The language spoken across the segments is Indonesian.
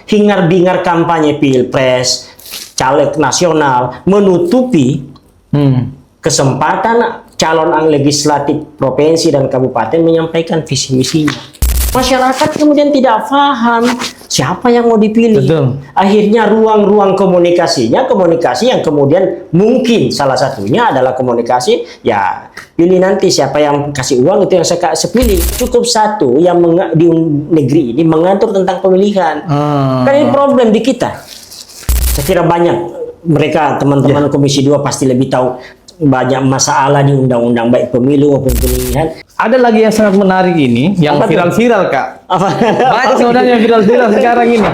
hingar-bingar kampanye pilpres, caleg nasional menutupi kesempatan calon legislatif provinsi dan kabupaten menyampaikan visi misinya. Masyarakat kemudian tidak paham siapa yang mau dipilih. Betul. Akhirnya ruang-ruang komunikasi yang kemudian mungkin salah satunya adalah komunikasi, ya pilih nanti siapa yang kasih uang itu yang saya pilih. Cukup satu yang di negeri ini mengatur tentang pemilihan. Kan ini problem di kita. Saya kira banyak mereka teman-teman Komisi 2 pasti lebih tahu banyak masalah di undang-undang baik pemilu maupun pemilihan. Ada lagi yang sangat menarik ini, yang viral-viral Kak. Banyak sebenarnya yang viral-viral sekarang ini.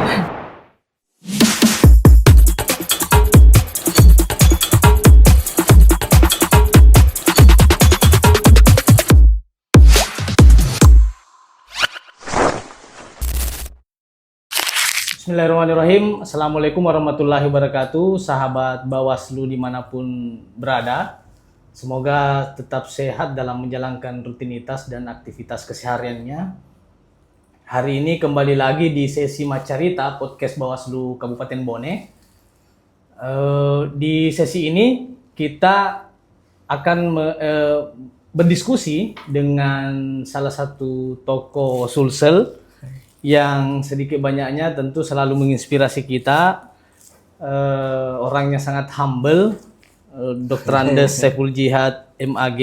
Bismillahirrahmanirrahim. Assalamualaikum warahmatullahi wabarakatuh. Sahabat Bawaslu dimanapun berada, semoga tetap sehat dalam menjalankan rutinitas dan aktivitas kesehariannya. Hari ini kembali lagi di sesi Macarita Podcast Bawaslu Kabupaten Bone. Di sesi ini kita akan berdiskusi dengan salah satu tokoh Sulsel yang sedikit banyaknya tentu selalu menginspirasi kita. Orangnya sangat humble, Dr. Andes Saiful Jihad MAG,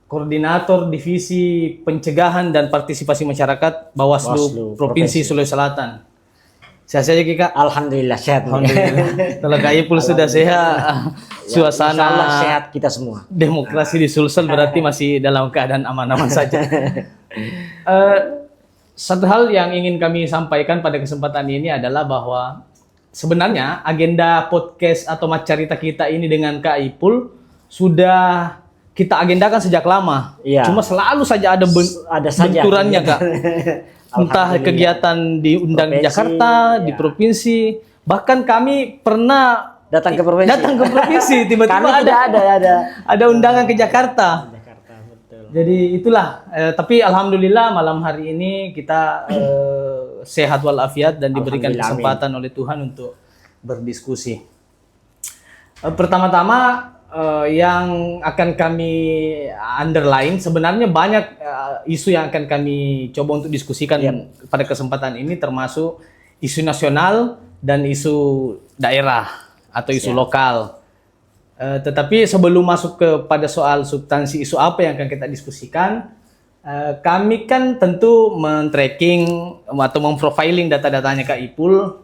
Koordinator Divisi Pencegahan dan Partisipasi Masyarakat Bawaslu Provinsi Sulawesi Selatan. Sehat saja Kak? Alhamdulillah sehat. Alhamdulillah. Kalau Kak Ipul sudah sehat, suasana Allah sehat kita semua. Demokrasi di Sulsel berarti masih dalam keadaan aman-aman saja. Satu hal yang ingin kami sampaikan pada kesempatan ini adalah bahwa sebenarnya agenda podcast atau Macarita kita ini dengan Kak Ipul sudah kita agendakan sejak lama. Ya. Cuma selalu saja ada benturannya Kak. Entah kegiatan diundang di Jakarta, di provinsi, bahkan kami pernah datang ke provinsi tiba-tiba ada undangan ke Jakarta. Jadi itulah, tapi alhamdulillah malam hari ini kita sehat walafiat dan diberikan kesempatan oleh Tuhan untuk berdiskusi. Pertama-tama yang akan kami underline, sebenarnya banyak isu yang akan kami coba untuk diskusikan pada kesempatan ini, termasuk isu nasional dan isu daerah atau isu lokal. Tetapi sebelum masuk kepada soal substansi isu apa yang akan kita diskusikan, kami kan tentu men-tracking atau memprofiling data-datanya Kak Ipul.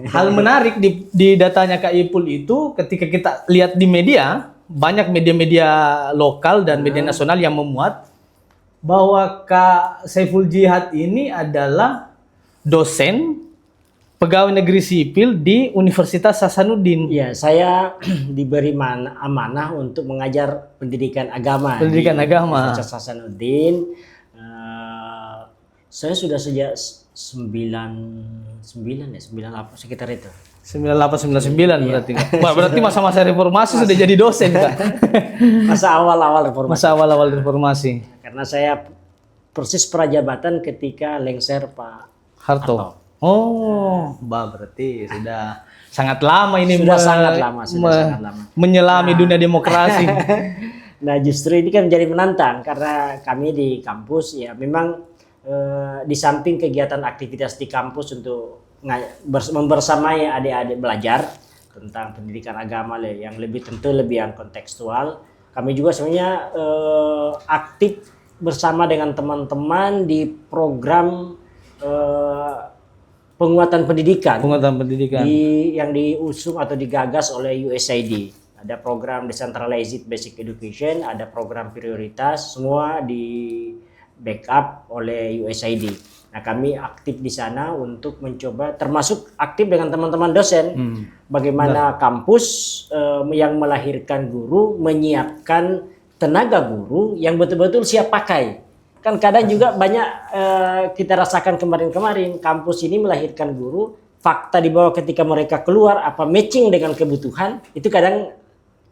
Hal menarik di datanya Kak Ipul itu ketika kita lihat di media, banyak media-media lokal dan media nasional yang memuat bahwa Kak Saiful Jihad ini adalah dosen pegawai negeri sipil di Universitas Hasanuddin. Ya, saya diberi amanah untuk mengajar pendidikan agama. Pendidikan agama. Universitas Hasanuddin. Saya sudah sejak 98 sekitar itu. 9899 berarti. Wah, berarti masa-masa reformasi sudah jadi dosen Kak. Masa awal-awal reformasi. Masa awal-awal reformasi. Karena saya persis prajabatan ketika lengser Pak Harto. Oh, berarti sudah sangat lama ini. Sangat lama. Menyelami dunia demokrasi. Nah, justru ini kan menjadi menantang karena kami di kampus ya memang di samping kegiatan aktivitas di kampus untuk membersamai adik-adik belajar tentang pendidikan agama yang lebih yang kontekstual, kami juga sebenarnya aktif bersama dengan teman-teman di program penguatan pendidikan yang diusung atau digagas oleh USAID. Ada program Decentralized Basic Education, ada program prioritas, semua di backup oleh USAID. Nah, kami aktif di sana untuk mencoba, termasuk aktif dengan teman-teman dosen, bagaimana kampus yang melahirkan guru menyiapkan tenaga guru yang betul-betul siap pakai. Kan kadang juga banyak kita rasakan kemarin-kemarin kampus ini melahirkan guru, fakta di bawah ketika mereka keluar apa matching dengan kebutuhan itu kadang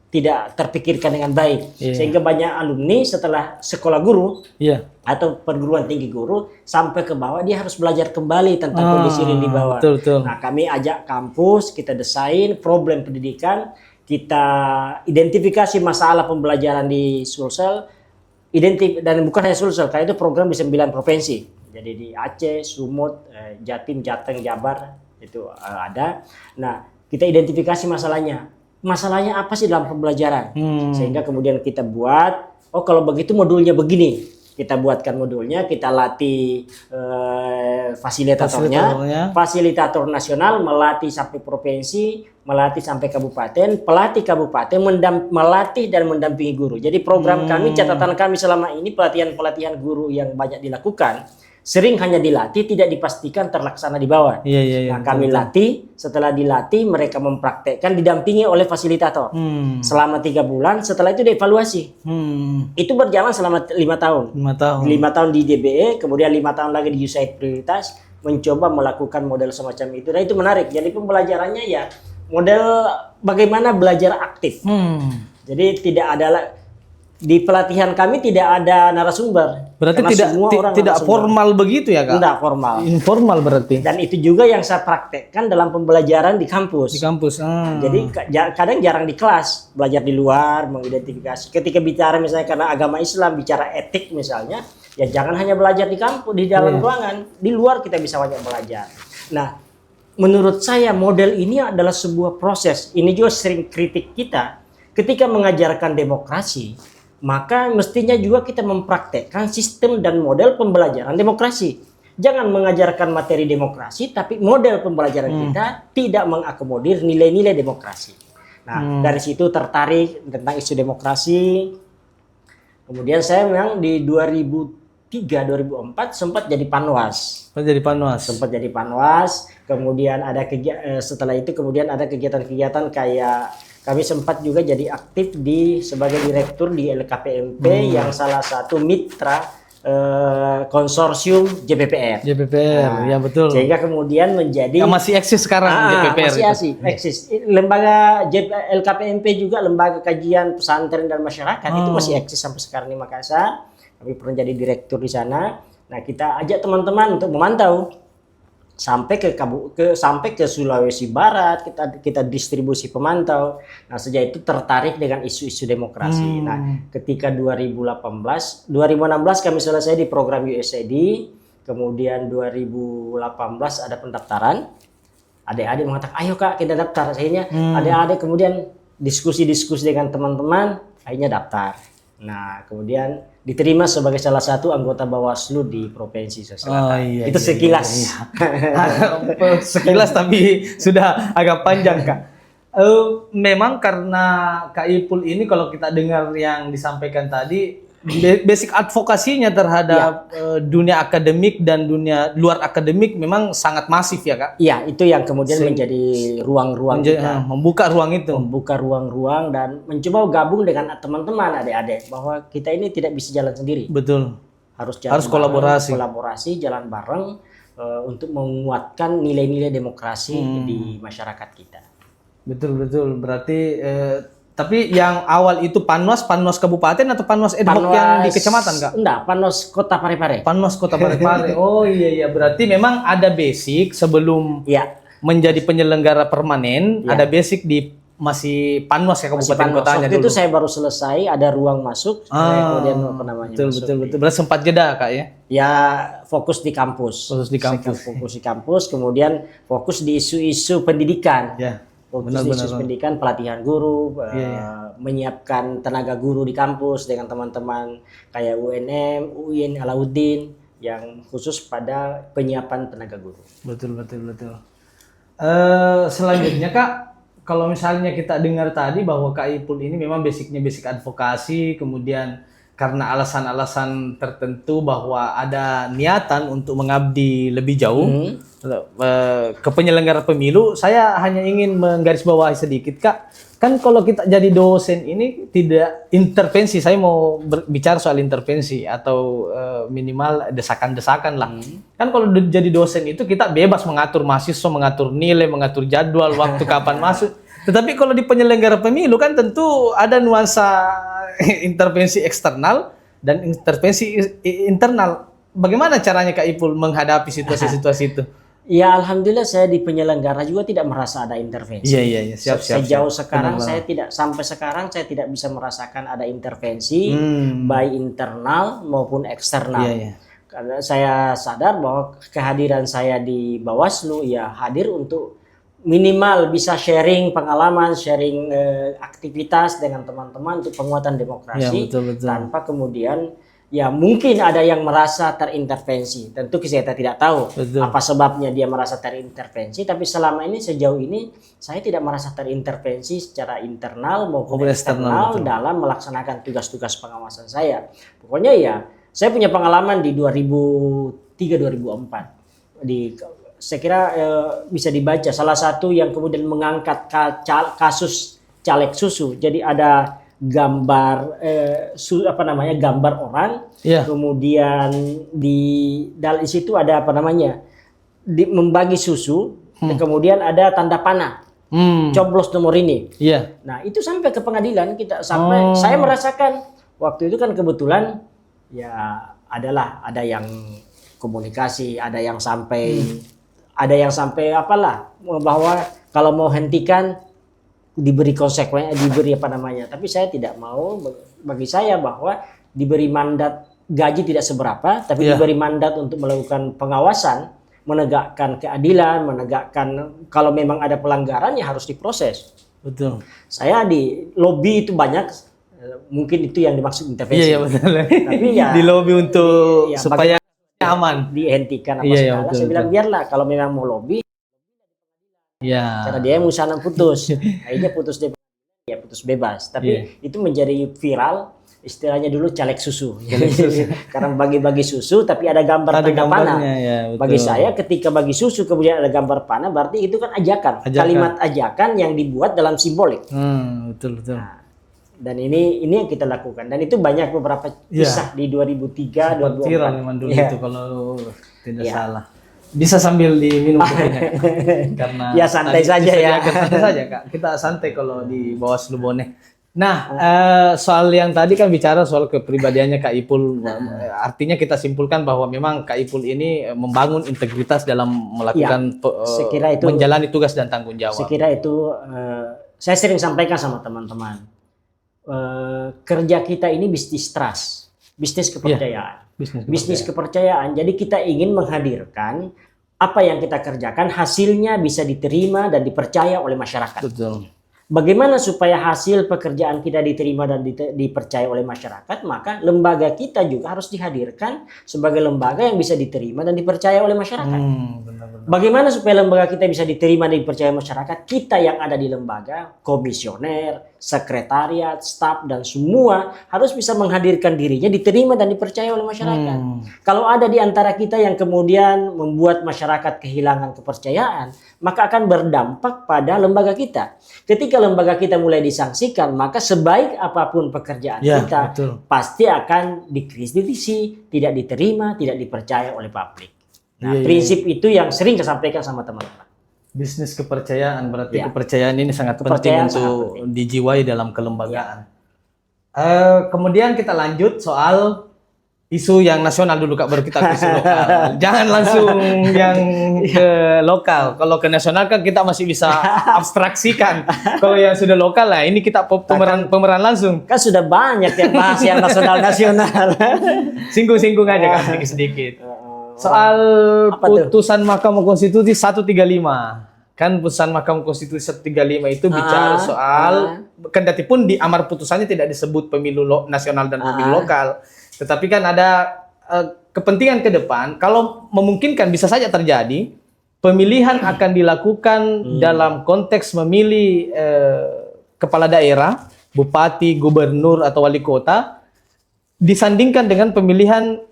tidak terpikirkan dengan baik. Sehingga banyak alumni setelah sekolah guru atau perguruan tinggi guru sampai ke bawah dia harus belajar kembali tentang kondisi di bawah. Betul. Nah, kami ajak kampus, kita desain problem pendidikan, kita identifikasi masalah pembelajaran di Sulsel, dan bukan hanya Sulsel, karena itu program di 9 provinsi. Jadi di Aceh, Sumut, Jatim, Jateng, Jabar itu ada. Nah, kita identifikasi masalahnya. Masalahnya apa sih dalam pembelajaran? Sehingga kemudian kita buat, oh kalau begitu modulnya begini. Kita buatkan modulnya, kita latih fasilitator nasional, melatih sampai provinsi, melatih sampai kabupaten, pelatih kabupaten, melatih dan mendampingi guru. Jadi program kami, catatan kami selama ini pelatihan guru yang banyak dilakukan, sering hanya dilatih, tidak dipastikan terlaksana di bawah. Nah, kami latih, setelah dilatih mereka mempraktekkan, didampingi oleh fasilitator selama 3 bulan. Setelah itu dievaluasi. Itu berjalan selama 5 tahun. 5 tahun di DBE, kemudian 5 tahun lagi di USAID Prioritas, mencoba melakukan model semacam itu. Nah, itu menarik. Jadi pembelajarannya ya model bagaimana belajar aktif. Jadi tidak ada di pelatihan kami tidak ada narasumber. Berarti tidak formal begitu ya, Kak? Tidak formal. Informal berarti. Dan itu juga yang saya praktekkan dalam pembelajaran di kampus. Di kampus. Jadi kadang jarang di kelas, belajar di luar, mengidentifikasi. Ketika bicara misalnya karena agama Islam, bicara etik misalnya, ya jangan hanya belajar di kampus, di dalam ruangan. Di luar kita bisa banyak belajar. Nah, menurut saya model ini adalah sebuah proses. Ini juga sering kritik kita. Ketika mengajarkan demokrasi, maka mestinya juga kita mempraktekkan sistem dan model pembelajaran demokrasi. Jangan mengajarkan materi demokrasi, tapi model pembelajaran kita tidak mengakomodir nilai-nilai demokrasi. Nah, dari situ tertarik tentang isu demokrasi. Kemudian saya memang di 2003-2004 sempat jadi panwas. Sempat jadi panwas. Kemudian ada setelah itu kemudian ada kegiatan-kegiatan kayak kami sempat juga jadi aktif sebagai direktur di LKPMP yang salah satu mitra konsorsium JPPR. Nah, ya betul. Sehingga kemudian menjadi masih eksis sekarang JPPR. Masih eksis. Lembaga LKPMP juga lembaga kajian pesantren dan masyarakat itu masih eksis sampai sekarang di Makassar. Kami pernah jadi direktur di sana. Nah, kita ajak teman-teman untuk memantau sampai ke Sulawesi Barat, kita distribusi pemantau. Nah, sejak itu tertarik dengan isu-isu demokrasi. Nah, ketika 2016 kami selesai di program USAID, kemudian 2018 ada pendaftaran. Adik-adik mengatakan, "Ayo Kak, kita daftar." Akhirnya adik-adik kemudian diskusi dengan teman-teman, akhirnya daftar. Nah, kemudian diterima sebagai salah satu anggota Bawaslu di Provinsi Sulawesi Selatan. Itu sekilas. Sekilas tapi sudah agak panjang, Kak. Memang karena Kak Ipul ini kalau kita dengar yang disampaikan tadi, basic advokasinya terhadap dunia akademik dan dunia luar akademik memang sangat masif ya, Kak? Iya, itu yang kemudian menjadi ruang-ruang kita. Membuka ruang itu. Membuka ruang-ruang dan mencoba gabung dengan teman-teman adik-adik bahwa kita ini tidak bisa jalan sendiri. Betul. Harus kolaborasi, jalan bareng untuk menguatkan nilai-nilai demokrasi di masyarakat kita. Betul. Berarti tapi yang awal itu Panwas kabupaten atau Panwas ad hoc yang di kecamatan, Kak? Enggak, Panwas Kota Parepare. Panwas Kota Parepare. Oh iya, berarti memang ada basic sebelum menjadi penyelenggara permanen, ada basic di masih Panwas ya kabupaten kotanya dulu. Itu saya baru selesai, ada ruang masuk, kemudian apa namanya? Betul. Berarti sempat jeda, Kak ya? Ya, fokus di kampus. Fokus di kampus, kemudian fokus di isu-isu pendidikan. Ya. Isu pendidikan, pelatihan guru, menyiapkan tenaga guru di kampus dengan teman-teman kayak UNM, UIN, Alauddin yang khusus pada penyiapan tenaga guru. Betul. Selanjutnya, Kak, kalau misalnya kita dengar tadi bahwa Kak Ipul ini memang basic advokasi, kemudian karena alasan-alasan tertentu bahwa ada niatan untuk mengabdi lebih jauh ke penyelenggara pemilu, saya hanya ingin menggarisbawahi sedikit, Kak. Kan kalau kita jadi dosen ini tidak intervensi, saya mau bicara soal intervensi atau minimal desakan-desakan lah. Kan kalau jadi dosen itu kita bebas mengatur mahasiswa, mengatur nilai, mengatur jadwal, waktu kapan masuk. Tetapi kalau di penyelenggara pemilu kan tentu ada nuansa intervensi eksternal dan intervensi internal. Bagaimana caranya Kak Ipul menghadapi situasi-situasi itu? Ya alhamdulillah saya di penyelenggara juga tidak merasa ada intervensi. Iya. Siap. Sejauh sekarang Benar. sampai sekarang saya tidak bisa merasakan ada intervensi baik internal maupun eksternal. Iya. Karena saya sadar bahwa kehadiran saya di Bawaslu ya hadir untuk minimal bisa sharing pengalaman, sharing aktivitas dengan teman-teman untuk penguatan demokrasi, Ya, betul. tanpa kemudian ya mungkin ada yang merasa terintervensi. Tentu kita tidak tahu apa sebabnya dia merasa terintervensi, tapi selama ini sejauh ini saya tidak merasa terintervensi secara internal maupun eksternal dalam melaksanakan tugas-tugas pengawasan saya. Pokoknya ya saya punya pengalaman di 2003-2004 saya kira bisa dibaca salah satu yang kemudian mengangkat kasus caleg susu. Jadi ada gambar gambar orang, kemudian di dalam situ ada membagi susu, kemudian ada tanda panah, coblos nomor ini. Nah itu sampai ke pengadilan sampai saya merasakan waktu itu kan kebetulan ya ada yang komunikasi, ada yang sampai bahwa kalau mau hentikan diberi konsekuensi, tapi saya tidak mau. Bagi saya bahwa diberi mandat gaji tidak seberapa, tapi diberi mandat untuk melakukan pengawasan, menegakkan keadilan, kalau memang ada pelanggaran ya harus diproses. Betul. Saya di lobby itu banyak, mungkin itu yang dimaksud intervensi. Iya betul. Tapi ya di lobby untuk supaya aman, dihentikan segala. Saya bilang biarlah kalau memang mau lobby. Karena dia musana putus, akhirnya putus bebas. Tapi itu menjadi viral, istilahnya dulu caleg susu. Karena bagi-bagi susu, tapi ada gambar tanda panah. Bagi saya, ketika bagi susu kemudian ada gambar panah, berarti itu kan ajakan. Kalimat ajakan yang dibuat dalam simbolik. Betul. Nah, dan ini yang kita lakukan. Dan itu banyak beberapa kisah di 2003, 2004. Viral memang dulu itu kalau tidak salah. Bisa sambil diminum kopinya karena ya santai saja ya. Santai saja Kak. Kita santai kalau di Bawaslu Bone. Nah, soal yang tadi kan bicara soal kepribadiannya Kak Ipul, artinya kita simpulkan bahwa memang Kak Ipul ini membangun integritas dalam melakukan menjalani tugas dan tanggung jawab. Saya kira itu saya sering sampaikan sama teman-teman. Kerja kita ini bisnis trust, bisnis kepercayaan. Bisnis kepercayaan. Jadi kita ingin menghadirkan apa yang kita kerjakan hasilnya bisa diterima dan dipercaya oleh masyarakat. Betul. Bagaimana supaya hasil pekerjaan kita diterima dan dipercaya oleh masyarakat? Maka lembaga kita juga harus dihadirkan sebagai lembaga yang bisa diterima dan dipercaya oleh masyarakat. Benar. Bagaimana supaya lembaga kita bisa diterima dan dipercaya masyarakat? Kita yang ada di lembaga, komisioner, sekretariat, staf, dan semua harus bisa menghadirkan dirinya diterima dan dipercaya oleh masyarakat. Kalau ada di antara kita yang kemudian membuat masyarakat kehilangan kepercayaan, maka akan berdampak pada lembaga kita. Ketika lembaga kita mulai disangsikan, maka sebaik apapun pekerjaan kita pasti akan dikritisi, tidak diterima, tidak dipercaya oleh publik. Nah, prinsip itu yang sering saya sampaikan sama teman-teman. Bisnis kepercayaan, berarti kepercayaan ini sangat penting untuk dijiwai dalam kelembagaan. Kemudian kita lanjut soal isu yang nasional dulu Kak, baru kita ke isu lokal. Jangan langsung yang ke lokal. Kalau ke nasional kan kita masih bisa abstraksikan. Kalau yang sudah lokal lah, ini kita pemeran langsung. Kan sudah banyak yang bahas yang nasional. Singgung-singgung aja Kak, sedikit-sedikit. Soal putusan Mahkamah Konstitusi 135. Kan putusan Mahkamah Konstitusi 135 itu bicara soal, kendati pun di amar putusannya tidak disebut pemilu nasional dan pemilu lokal. Tetapi kan ada kepentingan ke depan, kalau memungkinkan bisa saja terjadi, pemilihan akan dilakukan dalam konteks memilih kepala daerah, bupati, gubernur, atau wali kota, disandingkan dengan pemilihan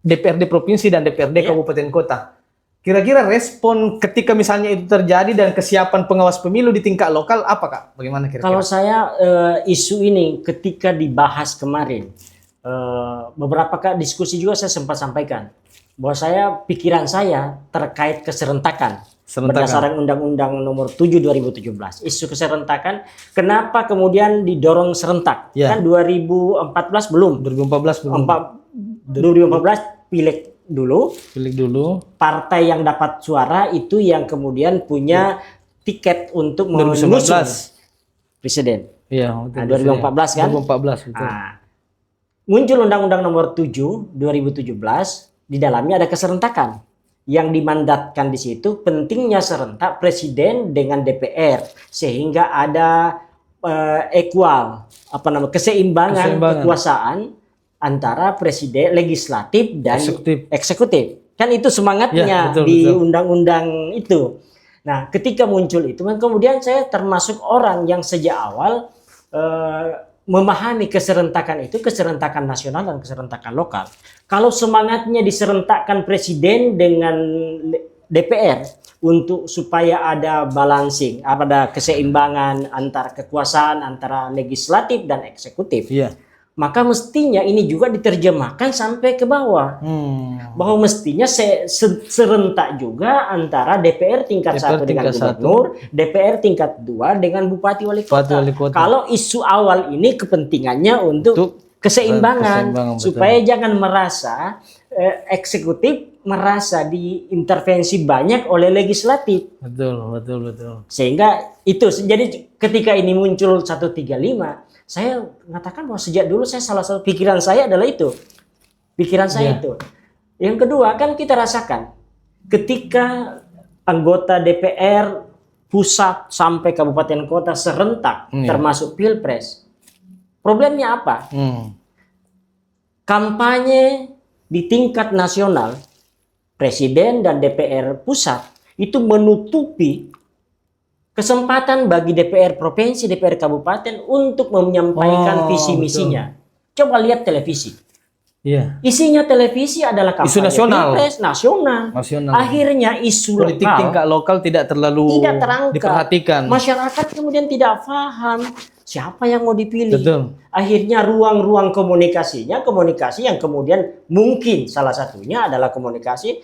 DPRD Provinsi dan DPRD Kabupaten Kota. Kira-kira respon ketika misalnya itu terjadi dan kesiapan pengawas pemilu di tingkat lokal apa Kak? Bagaimana kira-kira? Kalau saya isu ini ketika dibahas kemarin, beberapa diskusi juga saya sempat sampaikan bahwa pikiran saya terkait keserentakan Serentakkan. Berdasarkan Undang-Undang Nomor 7 2017. Isu keserentakan, kenapa kemudian didorong serentak? Ya. Kan 2014 belum. 2014 belum. 2014 pileg dulu. Pilih dulu. Partai yang dapat suara itu yang kemudian punya tiket untuk 2019. mengusung presiden. Iya, Nah, 2014 kan? 2014 betul. Nah, muncul Undang-Undang Nomor 7 2017, di dalamnya ada keserentakan. Yang dimandatkan di situ pentingnya serentak presiden dengan DPR sehingga ada keseimbangan kekuasaan antara presiden, legislatif dan eksekutif. Kan itu semangatnya di undang-undang itu. Nah, ketika muncul itu, kemudian saya termasuk orang yang sejak awal memahami keserentakan itu, keserentakan nasional dan keserentakan lokal. Kalau semangatnya diserentakkan presiden dengan DPR untuk supaya ada balancing, ada keseimbangan antara kekuasaan antara legislatif dan eksekutif. Maka mestinya ini juga diterjemahkan sampai ke bawah. Bahwa mestinya serentak juga antara DPR tingkat 1 dengan gubernur, DPR tingkat 2 dengan bupati wali kota. Kalau isu awal ini kepentingannya untuk keseimbangan supaya jangan merasa eksekutif merasa diintervensi banyak oleh legislatif. Betul. Sehingga itu, jadi ketika ini muncul 135, saya mengatakan bahwa sejak dulu salah satu pikiran saya adalah itu. Pikiran saya itu. Yang kedua kan kita rasakan ketika anggota DPR pusat sampai kabupaten kota serentak termasuk Pilpres. Problemnya apa? Kampanye di tingkat nasional Presiden dan DPR pusat itu menutupi kesempatan bagi DPR provinsi, DPR kabupaten untuk menyampaikan visi misinya. Coba lihat televisi. Isinya televisi adalah kampanye isu nasional. Pilpres nasional. Akhirnya isu politik tingkat lokal tidak terlalu diperhatikan. Masyarakat kemudian tidak paham siapa yang mau dipilih. Akhirnya ruang-ruang komunikasi yang kemudian mungkin salah satunya adalah komunikasi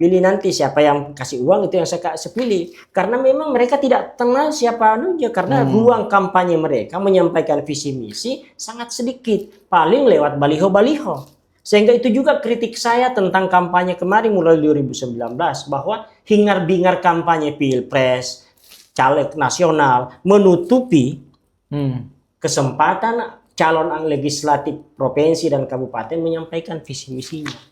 pilih nanti siapa yang kasih uang itu yang saya pilih. Karena memang mereka tidak kenal siapa anunya. Karena ruang kampanye mereka menyampaikan visi misi sangat sedikit. Paling lewat baliho-baliho. Sehingga itu juga kritik saya tentang kampanye kemarin mulai 2019. Bahwa hingar-bingar kampanye Pilpres, caleg nasional menutupi kesempatan calon legislatif provinsi dan kabupaten menyampaikan visi misinya.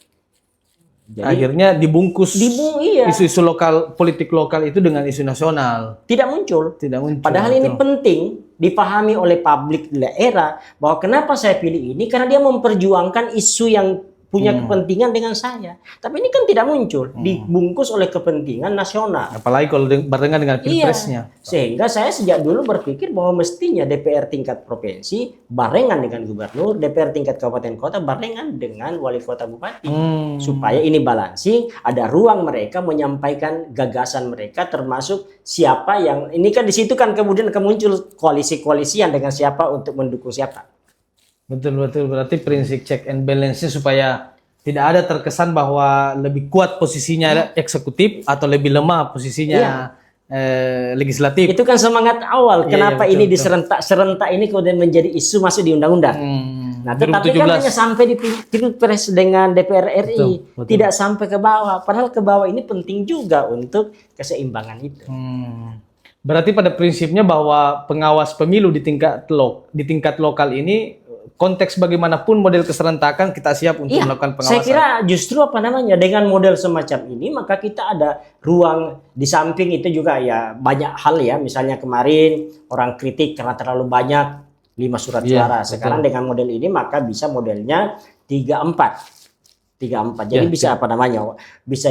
Jadi, akhirnya dibungkus isu-isu lokal, politik lokal itu dengan isu nasional. Tidak muncul. Padahal ini penting dipahami oleh publik daerah bahwa kenapa saya pilih ini karena dia memperjuangkan isu yang punya kepentingan dengan saya. Tapi ini kan tidak muncul, dibungkus oleh kepentingan nasional. Apalagi kalau barengan dengan Pilpresnya. Sehingga saya sejak dulu berpikir bahwa mestinya DPR tingkat provinsi barengan dengan gubernur, DPR tingkat kabupaten kota barengan dengan wali kota bupati. Supaya ini balancing, ada ruang mereka menyampaikan gagasan mereka termasuk siapa yang, ini kan di situ kan kemudian muncul koalisi-koalisian dengan siapa untuk mendukung siapa. Betul. Berarti prinsip check and balance-nya supaya tidak ada terkesan bahwa lebih kuat posisinya eksekutif atau lebih lemah posisinya legislatif. Itu kan semangat awal. Kenapa ini serentak ini kemudian menjadi isu masuk di undang-undang. Nah, tetapi kan hanya sampai di Pilpres dengan DPR RI, tidak sampai ke bawah. Padahal ke bawah ini penting juga untuk keseimbangan itu. Berarti pada prinsipnya bahwa pengawas pemilu di tingkat lokal ini konteks bagaimanapun model keserentakan kita siap untuk melakukan pengawasan. Saya kira justru dengan model semacam ini maka kita ada ruang di samping itu juga banyak hal misalnya kemarin orang kritik karena terlalu banyak 5 surat suara. Sekarang dengan model ini maka bisa modelnya 3-4. Jadi bisa bisa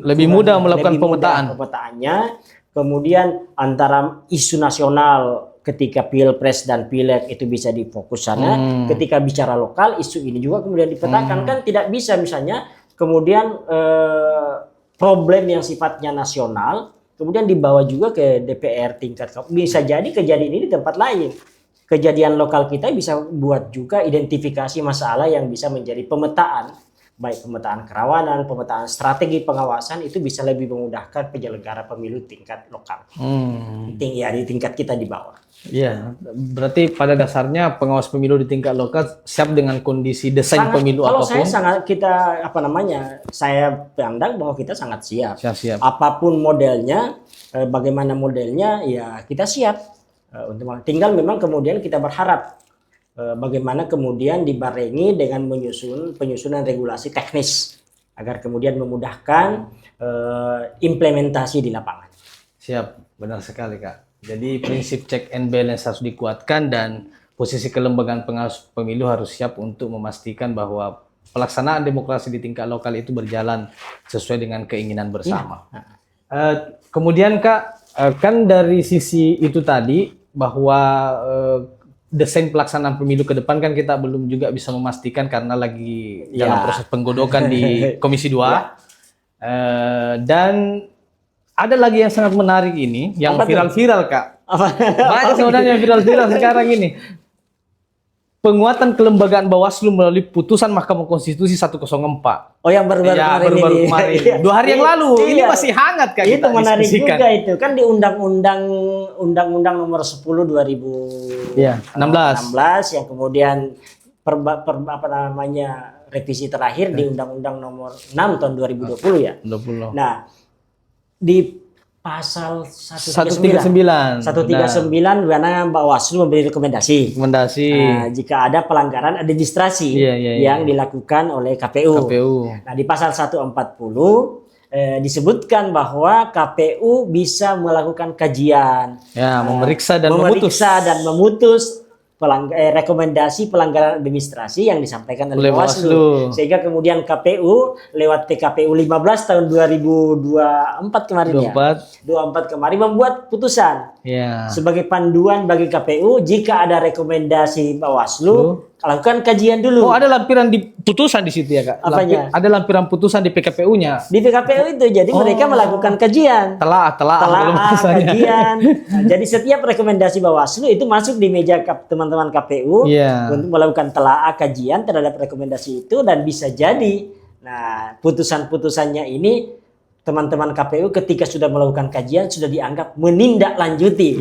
lebih mudah melakukan pemetaannya. Kemudian antara isu nasional ketika Pilpres dan Pileg itu bisa difokus sana. Ketika bicara lokal, isu ini juga kemudian dipetakan. Kan tidak bisa misalnya kemudian problem yang sifatnya nasional kemudian dibawa juga ke DPR tingkat. Bisa jadi kejadian ini di tempat lain. Kejadian lokal kita bisa buat juga identifikasi masalah yang bisa menjadi pemetaan baik pemetaan kerawanan, pemetaan strategi pengawasan itu bisa lebih memudahkan penyelenggara pemilu tingkat lokal. Ya di tingkat kita di bawah. Iya, berarti pada dasarnya pengawas pemilu di tingkat lokal siap dengan kondisi desain pemilu kalau apapun. Saya pandang bahwa kita sangat siap. Siap. Apapun modelnya, bagaimana modelnya, ya kita siap. Tinggal memang kemudian kita berharap bagaimana kemudian dibarengi dengan penyusunan regulasi teknis agar kemudian memudahkan implementasi di lapangan. Siap, benar sekali Kak. Jadi prinsip check and balance harus dikuatkan dan posisi kelembagaan pengawas pemilu harus siap untuk memastikan bahwa pelaksanaan demokrasi di tingkat lokal itu berjalan sesuai dengan keinginan bersama. Kemudian Kak, kan dari sisi itu tadi bahwa desain pelaksanaan pemilu ke depan kan kita belum juga bisa memastikan karena lagi dalam proses penggodokan di Komisi 2. Dan ada lagi yang sangat menarik ini, yang viral-viral Kak. Banyak sebenarnya yang viral-viral sekarang ini. Penguatan kelembagaan Bawaslu melalui putusan Mahkamah Konstitusi 104. Oh, yang baru-baru kemarin. 2 hari yang lalu. Ini masih hangat Kak. Itu menarik juga itu. Kan di Undang-Undang Nomor 10 2016 yang kemudian revisi terakhir di Undang-Undang Nomor 6 tahun 2020 ya. 20. Nah, di pasal 139 mana Bawaslu memberi rekomendasi. Jika ada pelanggaran administrasi yang dilakukan oleh KPU. Nah, di pasal 140 disebutkan bahwa KPU bisa melakukan kajian, memeriksa dan memutus rekomendasi pelanggaran administrasi yang disampaikan oleh Bawaslu. Sehingga kemudian KPU lewat PKPU 15 tahun 2024 kemarin membuat putusan sebagai panduan bagi KPU jika ada rekomendasi Bawaslu lakukan kajian dulu. Oh, ada lampiran di putusan di situ ya Kak? Apanya? Ada lampiran putusan di PKPU-nya. Di PKPU itu, jadi mereka melakukan kajian. Telah kajian. Nah, jadi setiap rekomendasi Bawaslu itu masuk di meja teman-teman KPU untuk melakukan telaah kajian terhadap rekomendasi itu dan bisa jadi, nah putusan-putusannya ini teman-teman KPU ketika sudah melakukan kajian sudah dianggap menindaklanjuti.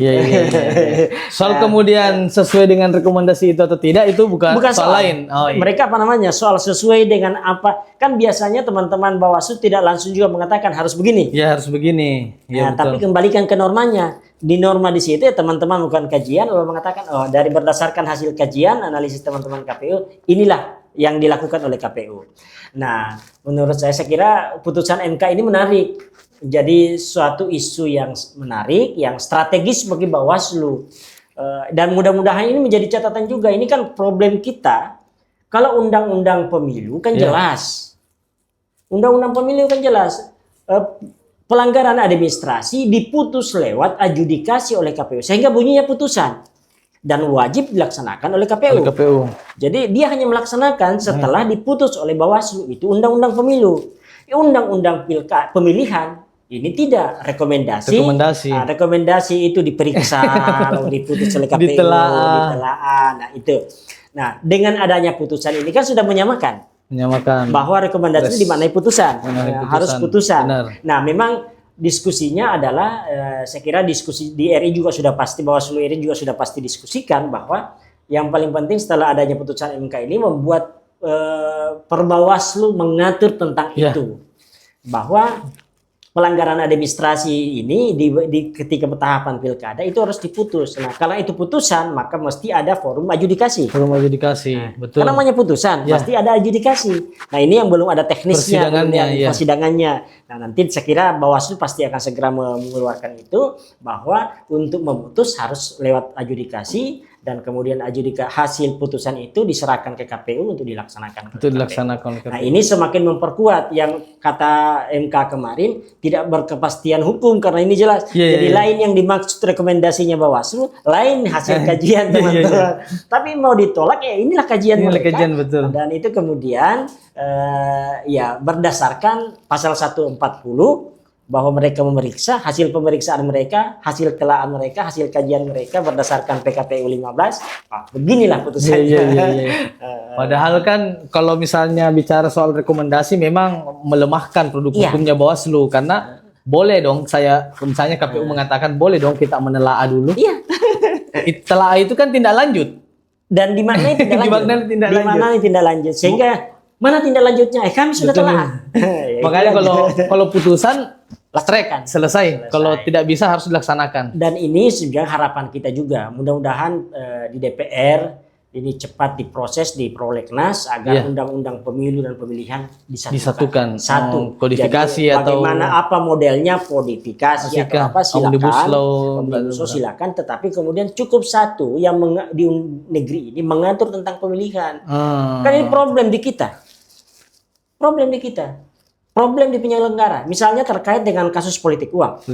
Soal kemudian sesuai dengan rekomendasi itu atau tidak itu bukan soal lain. Mereka soal sesuai dengan apa? Kan biasanya teman-teman Bawaslu tidak langsung juga mengatakan harus begini. Ya harus begini. Nah, tapi kembalikan ke normanya. Di norma di situ teman-teman bukan kajian lalu mengatakan dari berdasarkan hasil kajian analisis teman-teman KPU inilah yang dilakukan oleh KPU. Nah, menurut saya kira putusan MK ini menarik. Jadi suatu isu yang menarik, yang strategis bagi Bawaslu. Dan mudah-mudahan ini menjadi catatan juga. Ini kan problem kita. Kalau undang-undang pemilu kan jelas. Undang-undang pemilu kan jelas. Pelanggaran administrasi diputus lewat adjudikasi oleh KPU. Sehingga bunyinya putusan. Dan wajib dilaksanakan oleh KPU. Jadi dia hanya melaksanakan setelah diputus oleh Bawaslu. Itu undang-undang pemilu. Undang-undang pemilihan ini tidak rekomendasi. Rekomendasi itu diperiksa, lalu diputus oleh KPU, ditelaah. Nah itu. Nah dengan adanya putusan ini kan sudah menyamakan bahwa rekomendasi itu dimaknai putusan. Harus putusan. Nah memang diskusinya adalah saya kira diskusi di RI juga sudah pasti, Bawaslu RI juga sudah pasti diskusikan bahwa yang paling penting setelah adanya putusan MK ini membuat Perbawaslu mengatur tentang itu, bahwa pelanggaran administrasi ini ketika tahapan pilkada itu harus diputus. Nah, kalau itu putusan maka mesti ada forum adjudikasi. Betul. Karena namanya putusan, pasti ada adjudikasi. Nah, ini yang belum ada teknisnya, persidangannya. Nah, nanti saya kira Bawaslu pasti akan segera mengeluarkan itu bahwa untuk memutus harus lewat adjudikasi dan kemudian hasil putusan itu diserahkan ke KPU untuk dilaksanakan. Nah, ini semakin memperkuat yang kata MK kemarin tidak berkepastian hukum karena ini jelas. Jadi lain yang dimaksud rekomendasinya Bawaslu, lain hasil kajian teman-teman. Tapi mau ditolak inilah kajian mereka. Dan itu kemudian berdasarkan pasal 140 bahwa mereka memeriksa, hasil pemeriksaan mereka, hasil telaan mereka, hasil kajian mereka berdasarkan PKPU 15. Beginilah putusannya. Padahal kan kalau misalnya bicara soal rekomendasi memang melemahkan produk hukumnya Bawaslu, karena boleh dong misalnya KPU mengatakan boleh dong kita menelaah dulu. Iya. Telaah itu kan tindak lanjut. Dan di mana tindak lanjut? Di mana tindak lanjut? Sehingga mana tindak lanjutnya? Kami sudah telah. Makanya kalau putusan selesai. Kalau tidak bisa harus dilaksanakan. Dan ini juga harapan kita juga. Mudah-mudahan di DPR ini cepat diproses di prolegnas agar undang-undang pemilu dan pemilihan disatukan. Satu. Kodifikasi. Jadi, atau bagaimana apa modelnya kodifikasi atau apa silakan. Omnibus law silakan. Tetapi kemudian cukup satu yang di negeri ini mengatur tentang pemilihan. Kan ini problem di kita. Problem di penyelenggara. Misalnya terkait dengan kasus politik uang.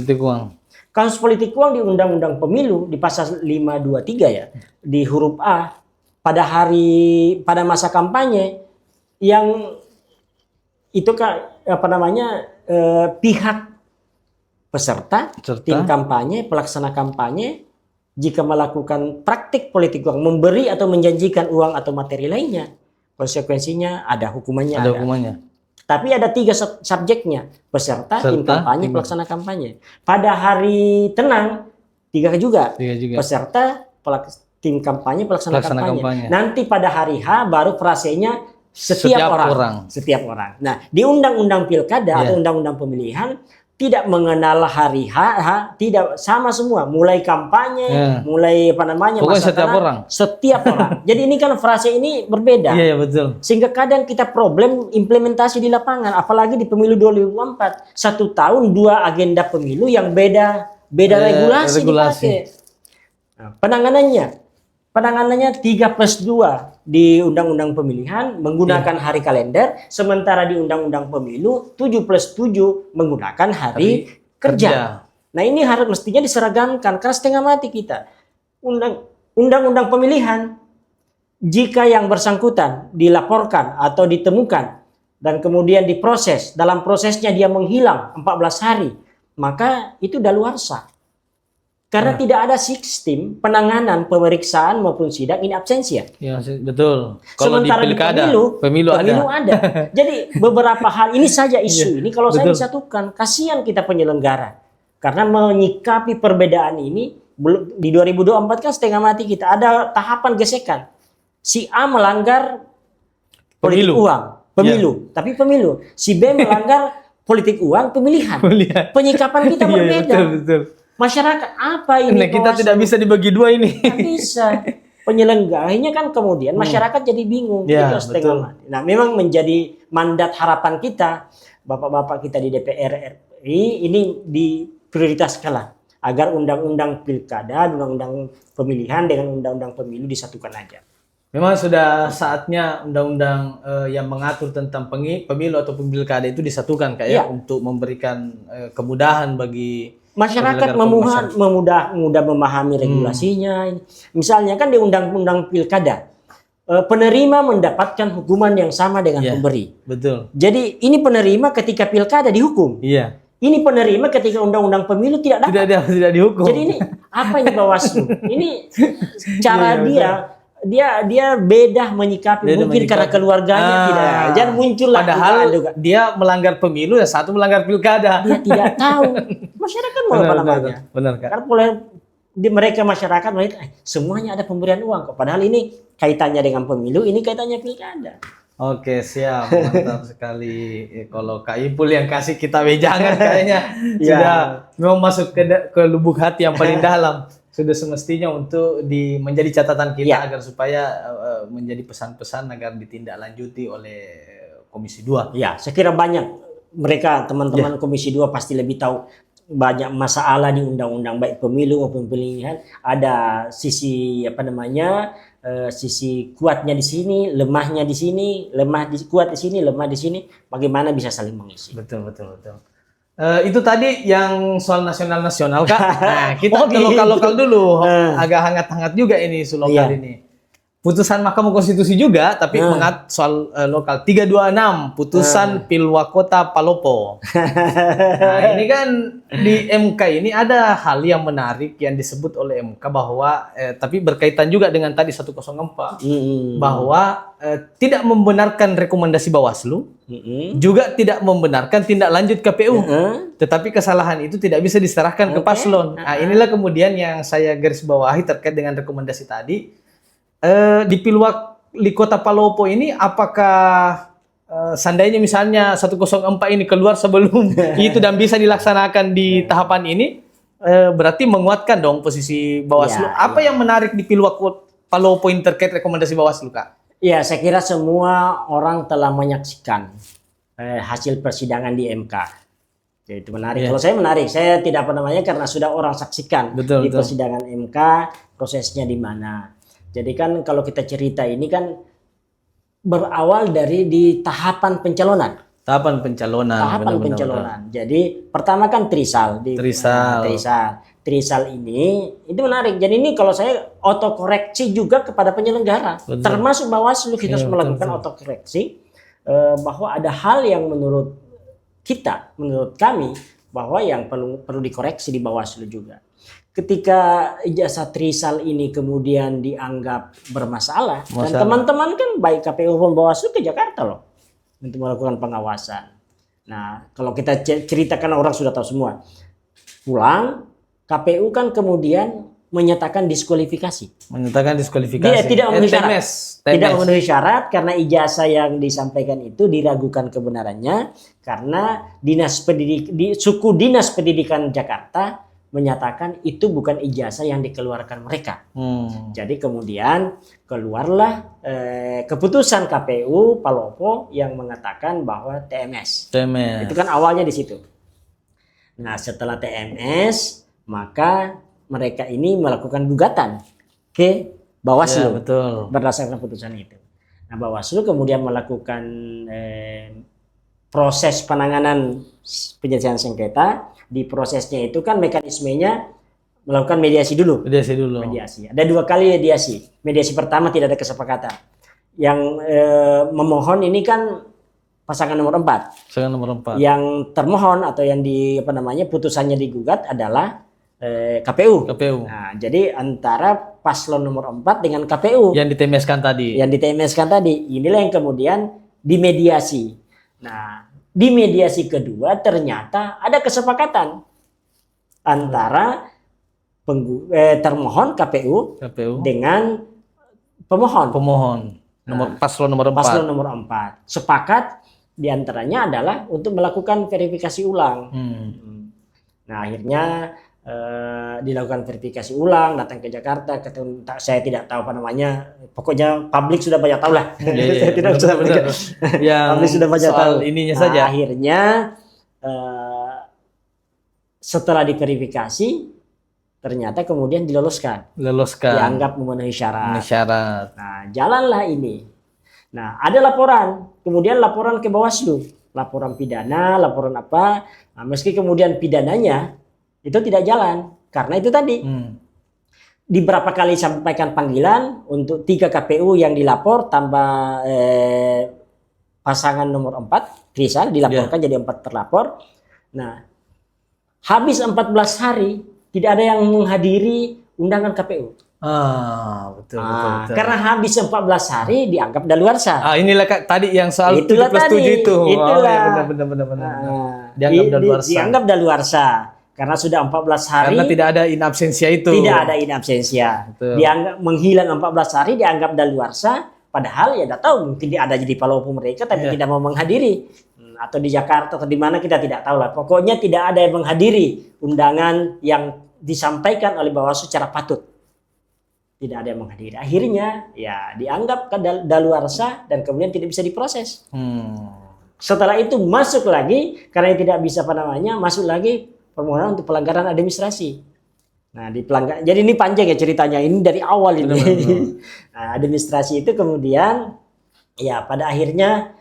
Kasus politik uang di Undang-Undang Pemilu di pasal 523 ya, di huruf A, pada masa kampanye yang itu pihak peserta, tim kampanye, pelaksana kampanye jika melakukan praktik politik uang, memberi atau menjanjikan uang atau materi lainnya, konsekuensinya ada hukumannya. Tapi ada 3 subjeknya: peserta, tim kampanye, pelaksana kampanye. Pada hari tenang 3 juga. Peserta, tim kampanye, pelaksana kampanye. Nanti pada hari H baru frasenya setiap orang. Setiap orang. Nah, di Undang-Undang Pilkada atau Undang-Undang Pemilihan tidak mengenal hari H, tidak sama semua. Mulai kampanye, mulai masa tenang, setiap orang. Jadi ini kan frase ini berbeda. Iya, betul. Sehingga kadang kita problem implementasi di lapangan, apalagi di pemilu 2024. 1 tahun 2 agenda pemilu yang beda regulasi dipakai. Nah, penanganannya 3+2 di Undang-Undang Pemilihan menggunakan hari kalender, sementara di Undang-Undang Pemilu 7+7 menggunakan hari kerja. Nah, ini harus mestinya diseragamkan karena setengah mati kita. Undang-Undang Pemilihan, jika yang bersangkutan dilaporkan atau ditemukan dan kemudian diproses, dalam prosesnya dia menghilang 14 hari, maka itu daluarsa. Karena tidak ada sistem penanganan pemeriksaan maupun sidang in absentia. Ya, betul. Kalau sementara di pemilu ada. Jadi beberapa hal ini saja isu ini kalau saya disatukan, kasihan kita penyelenggara. Karena menyikapi perbedaan ini di 2024 kan setengah mati kita. Ada tahapan gesekan. Si A melanggar politik uang, pemilu, tapi pemilu. Si B melanggar politik uang, pemilihan. Penyikapan kita berbeda. Betul. Masyarakat apa ini? Nah, kita tidak bisa dibagi 2 ini. Tidak bisa. Penyelenggaranya kan kemudian masyarakat jadi bingung. Itu setengah mati. Nah, memang menjadi mandat harapan kita, bapak-bapak kita di DPR RI ini diprioritaskanlah agar undang-undang pilkada, undang-undang pemilihan dengan undang-undang pemilu disatukan aja. Memang sudah saatnya undang-undang yang mengatur tentang pemilu atau pilkada itu disatukan untuk memberikan kemudahan bagi masyarakat mudah memahami regulasinya. Misalnya kan di undang-undang pilkada, penerima mendapatkan hukuman yang sama dengan pemberi. Betul. Jadi ini penerima ketika pilkada dihukum. Iya. Ini penerima ketika undang-undang pemilu tidak dapat. Tidak dihukum. Jadi ini apa ini Bawaslu? Ini cara dia beda menyikapi, mungkin karena keluarganya tidak. Jangan muncullah. Padahal dia melanggar pemilu dan satu melanggar pilkada. Dia tidak tahu. Masyarakat mau apa namanya? Benar kan? Karena mereka masyarakat semuanya ada pemberian uang. Padahal ini kaitannya dengan pemilu, ini kaitannya pilkada. Oke, siap. Mantap sekali. Kalau Kak Ipul yang kasih kita wejangan kayaknya sudah mau masuk ke lubuk hati yang paling dalam. Sudah semestinya untuk menjadi catatan kita agar supaya menjadi pesan-pesan agar ditindaklanjuti oleh Komisi 2. Ya, saya kira banyak mereka teman-teman Komisi 2 pasti lebih tahu banyak masalah di undang-undang baik pemilu maupun pemilihan. Ada sisi sisi kuatnya di sini, lemahnya di sini, kuat di sini, lemah di sini. Bagaimana bisa saling mengisi? Betul. Itu tadi yang soal nasional Kak. Nah, kita ke lokal dulu. Agak hangat-hangat juga ini isu lokal ini. putusan Mahkamah Konstitusi juga, tapi mengat soal lokal. 326 putusan Pilwakota Palopo. Nah, ini kan di MK ini ada hal yang menarik yang disebut oleh MK bahwa tapi berkaitan juga dengan tadi 104 bahwa tidak membenarkan rekomendasi Bawaslu, juga tidak membenarkan tindak lanjut KPU. Tetapi kesalahan itu tidak bisa diserahkan ke paslon. Nah, inilah kemudian yang saya garis bawahi terkait dengan rekomendasi tadi. Di Pilwali Kota Palopo ini apakah seandainya misalnya 104 ini keluar sebelum itu dan bisa dilaksanakan di tahapan ini, berarti menguatkan dong posisi Bawaslu. Apa yang menarik di Pilwali Palopo ini terkait rekomendasi Bawaslu, Kak? Ya, saya kira semua orang telah menyaksikan hasil persidangan di MK. Jadi itu menarik. Kalau saya menarik, saya tidak karena sudah orang saksikan di persidangan MK prosesnya di mana. Jadi kan kalau kita cerita ini kan berawal dari di tahapan pencalonan. Tahapan pencalonan. Benar. Jadi pertama kan Trisal. Trisal ini itu menarik. Jadi ini kalau saya otokoreksi juga kepada penyelenggara. Termasuk Bawaslu kita harus melakukan otokoreksi bahwa ada hal yang menurut kami bahwa yang perlu dikoreksi di Bawaslu juga. Ketika ijazah Trisal ini kemudian dianggap bermasalah, dan teman-teman kan baik KPU maupun Bawaslu ke Jakarta loh untuk melakukan pengawasan. Nah, kalau kita ceritakan orang sudah tahu semua. Pulang, KPU kan kemudian menyatakan diskualifikasi. Dia tidak memenuhi syarat. Tidak memenuhi syarat karena ijazah yang disampaikan itu diragukan kebenarannya karena suku Dinas Pendidikan Jakarta menyatakan itu bukan ijazah yang dikeluarkan mereka. Jadi kemudian keluarlah keputusan KPU Palopo yang mengatakan bahwa TMS. Itu kan awalnya di situ. Nah, setelah TMS maka mereka ini melakukan gugatan ke Bawaslu berdasarkan putusan itu. Nah, Bawaslu kemudian melakukan proses penanganan penyelesaian sengketa. Di prosesnya itu kan mekanismenya melakukan mediasi dulu. Ada 2 kali mediasi. Mediasi pertama tidak ada kesepakatan. Yang memohon ini kan pasangan nomor 4. Yang termohon atau yang putusannya digugat adalah KPU. Nah, jadi antara paslon nomor 4 dengan KPU yang ditemeskan tadi. Inilah yang kemudian dimediasi. Nah, di mediasi kedua ternyata ada kesepakatan antara termohon KPU dengan pemohon paslon nomor 4. Sepakat diantaranya adalah untuk melakukan verifikasi ulang. Nah, akhirnya dilakukan verifikasi ulang, datang ke Jakarta, saya tidak tahu pokoknya publik sudah banyak tahu lah. Saya tidak usah publik sudah banyak tahu ininya saja. Akhirnya setelah diverifikasi ternyata kemudian diloloskan. Dianggap memenuhi syarat. Nah, jalanlah ini. Nah, ada laporan, kemudian laporan ke Bawaslu, laporan pidana, laporan apa. Nah, meski kemudian pidananya itu tidak jalan karena itu tadi di berapa kali sampaikan panggilan untuk 3 KPU yang dilapor tambah pasangan nomor 4 Trisal dilaporkan jadi 4 terlapor. Nah, habis 14 hari tidak ada yang menghadiri undangan KPU. Betul. Karena habis 14 hari dianggap daluarsa. Inilah tadi yang soal 7+7 itu. Benar. Dianggap daluarsa. Karena sudah 14 hari. Karena tidak ada in absentia itu. Tidak ada in absentia. Dianggap menghilang 14 hari dianggap daluarsa. Padahal ya tidak tahu mungkin dia ada di Palopo mereka tapi tidak mau menghadiri. Atau di Jakarta atau di mana kita tidak tahu lah. Pokoknya tidak ada yang menghadiri undangan yang disampaikan oleh Bawaslu secara patut. Tidak ada yang menghadiri. Akhirnya ya dianggap daluarsa dan kemudian tidak bisa diproses. Setelah itu masuk lagi karena tidak bisa masuk lagi permohonan untuk pelanggaran administrasi. Nah, jadi ini panjang ya ceritanya. Ini dari awal ini. Nah, administrasi itu kemudian ya pada akhirnya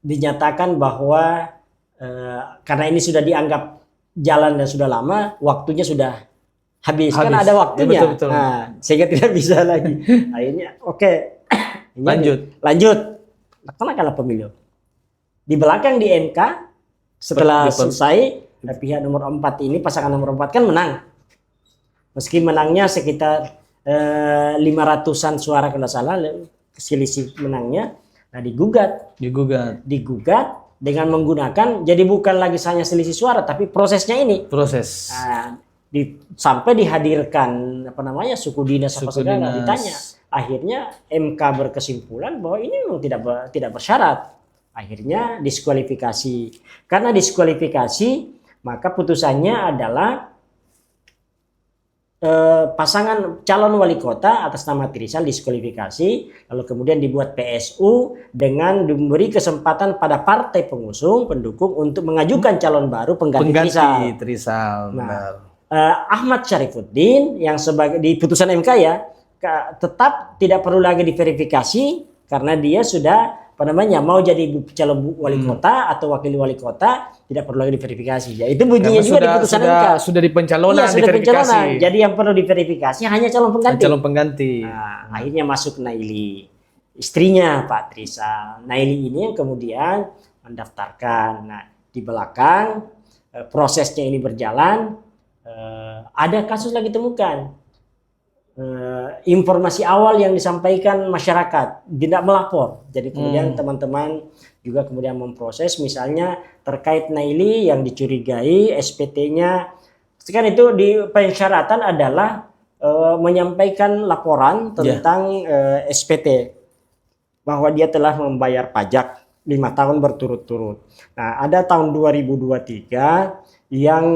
dinyatakan bahwa karena ini sudah dianggap jalan dan sudah lama, waktunya sudah habis. Kan Habis. ada waktunya. Ya, betul. Nah, sehingga tidak bisa lagi. Akhirnya oke. Lanjut. Laksanakanlah pemilu. Di belakang di MK setelah selesai pihak nomor 4 ini, pasangan nomor 4 kan menang. Meski menangnya sekitar 500-an suara kalau salah, selisih menangnya. Nah, digugat dengan menggunakan, jadi bukan lagi hanya selisih suara tapi prosesnya ini. Nah, sampai dihadirkan suku dinas apa segala, ditanya. Akhirnya MK berkesimpulan bahwa ini memang tidak bersyarat. Akhirnya diskualifikasi. Karena diskualifikasi, maka putusannya adalah pasangan calon wali kota atas nama Trizal diskualifikasi, lalu kemudian dibuat PSU dengan memberi kesempatan pada partai pengusung pendukung untuk mengajukan calon baru pengganti Trizal. Nah, Ahmad Syarifuddin yang sebagai di putusan MK ya tetap tidak perlu lagi diverifikasi karena dia sudah mau jadi calon wali kota atau wakil wali kota, tidak perlu lagi diverifikasi. Ya, itu bunyinya juga di putusan MK. Sudah di pencalonan, sudah pencalonan. Jadi yang perlu diverifikasi hanya calon pengganti. Nah, akhirnya masuk Naili, istrinya Pak Trizal. Naili ini yang kemudian mendaftarkan. Nah, di belakang prosesnya ini berjalan, ada kasus lagi temukan. Informasi awal yang disampaikan masyarakat tidak melapor, jadi kemudian teman-teman juga kemudian memproses, misalnya terkait Naili yang dicurigai SPT-nya, kan itu di persyaratan adalah menyampaikan laporan tentang SPT bahwa dia telah membayar pajak 5 tahun berturut-turut. Nah, ada tahun 2023 yang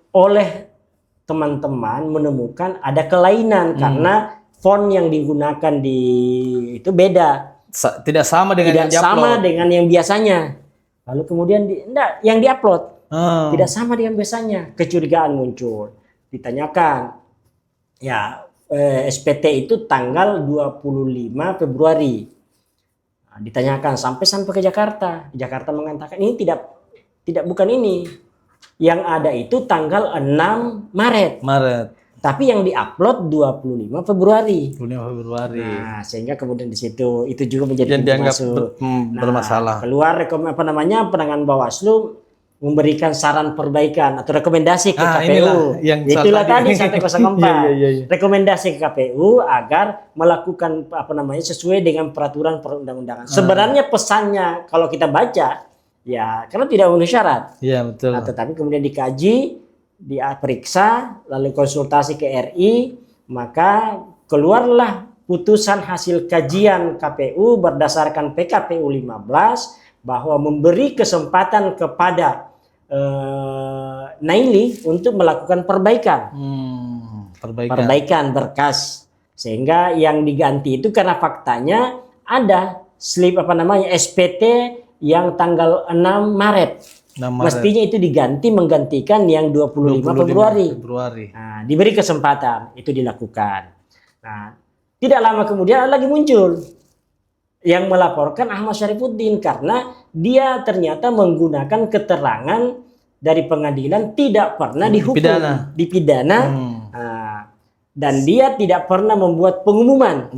oleh teman-teman menemukan ada kelainan karena font yang digunakan itu beda, tidak sama dengan yang biasanya. Lalu kemudian yang diupload tidak sama dengan biasanya. Kecurigaan muncul, ditanyakan ya SPT itu tanggal 25 Februari. Nah, ditanyakan sampai ke Jakarta. Jakarta mengatakan ini bukan ini. Yang ada itu tanggal 6 Maret. Tapi yang diupload 25 Februari. Nah, sehingga kemudian di situ itu juga menjadi dianggap bermasalah. Keluar penanganan Bawaslu memberikan saran perbaikan atau rekomendasi ke KPU. Itulah tadi 104. Rekomendasi ke KPU agar melakukan sesuai dengan peraturan perundang-undangan. Sebenarnya pesannya kalau kita baca ya, karena tidak memenuhi syarat. Iya, betul. Nah, tetapi kemudian dikaji, diperiksa, lalu konsultasi ke RI, maka keluarlah putusan hasil kajian KPU berdasarkan PKPU 15 bahwa memberi kesempatan kepada Naili untuk melakukan perbaikan. Perbaikan berkas. Sehingga yang diganti itu karena faktanya ada slip SPT yang tanggal 6 Maret. Mestinya itu menggantikan yang 25 Februari. Nah, diberi kesempatan, itu dilakukan. Nah, tidak lama kemudian lagi muncul yang melaporkan Ahmad Syarifuddin karena dia ternyata menggunakan keterangan dari pengadilan tidak pernah dihukum, dipidana. Dan dia tidak pernah membuat pengumuman.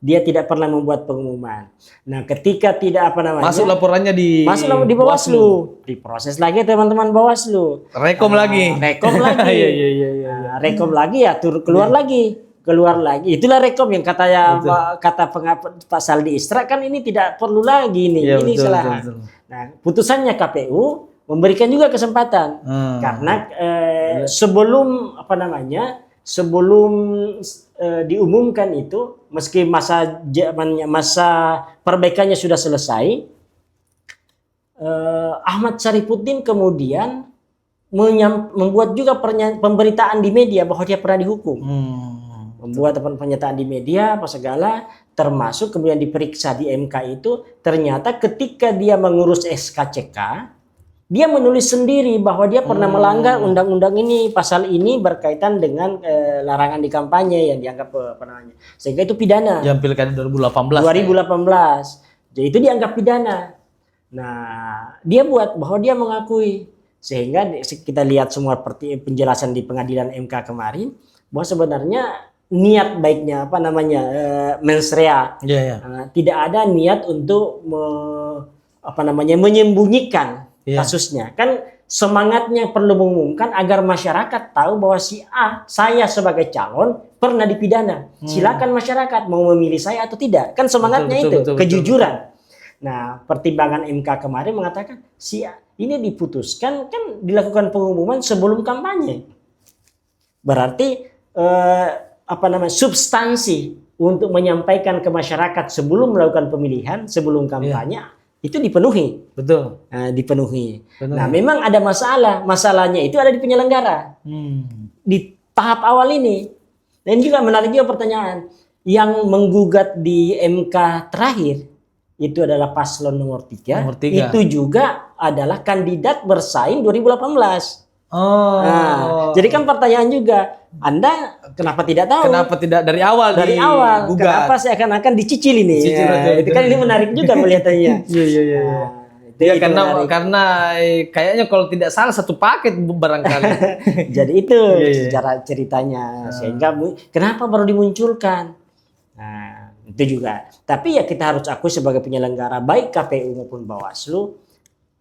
Dia tidak pernah membuat pengumuman. Nah, ketika tidak masuk laporannya di Bawaslu, diproses lagi teman-teman Bawaslu. Rekom lagi. Rekom lagi ya, keluar lagi. Itulah rekom yang kata Pak Saldi Isra kan ini tidak perlu lagi nih. Ya, ini salah. Nah, putusannya KPU memberikan juga kesempatan karena sebelum diumumkan itu, meski masa perbaikannya sudah selesai, Ahmad Syarifuddin kemudian membuat juga pemberitaan di media bahwa dia pernah dihukum. Membuat pernyataan di media apa segala, termasuk kemudian diperiksa di MK itu, ternyata ketika dia mengurus SKCK, dia menulis sendiri bahwa dia pernah melanggar undang-undang ini, pasal ini berkaitan dengan larangan di kampanye yang dianggap sehingga itu pidana. Yang pilkada 2018. Jadi itu dianggap pidana. Nah, dia buat bahwa dia mengakui Sehingga kita lihat semua penjelasan di pengadilan MK kemarin bahwa sebenarnya niat baiknya mens rea, tidak ada niat untuk menyembunyikan kasusnya. Kan semangatnya perlu mengumumkan agar masyarakat tahu bahwa si A, saya sebagai calon pernah dipidana. Silakan masyarakat mau memilih saya atau tidak. Kan semangatnya betul, kejujuran. Nah, pertimbangan MK kemarin mengatakan si A ini diputuskan kan dilakukan pengumuman sebelum kampanye. Berarti substansi untuk menyampaikan ke masyarakat sebelum melakukan pemilihan, sebelum kampanye itu dipenuhi. Betul. Dipenuhi. Nah, memang ada masalah. Masalahnya itu ada di penyelenggara. Di tahap awal ini. Dan juga menarik juga pertanyaan yang menggugat di MK terakhir itu adalah paslon nomor 3. Itu juga adalah kandidat bersaing 2018. Jadi kan pertanyaan juga, Anda kenapa tidak tahu? Kenapa tidak dari awal? Dari awal. Gugat. Kenapa seakan-akan dicicil ini? Itu kan ini menarik juga melihatnya. Iya, karena kayaknya kalau tidak salah satu paket barangkali. Jadi itu secara ceritanya. Sehingga kenapa baru dimunculkan? Nah, itu juga. Tapi ya kita harus akui sebagai penyelenggara baik KPU maupun Bawaslu,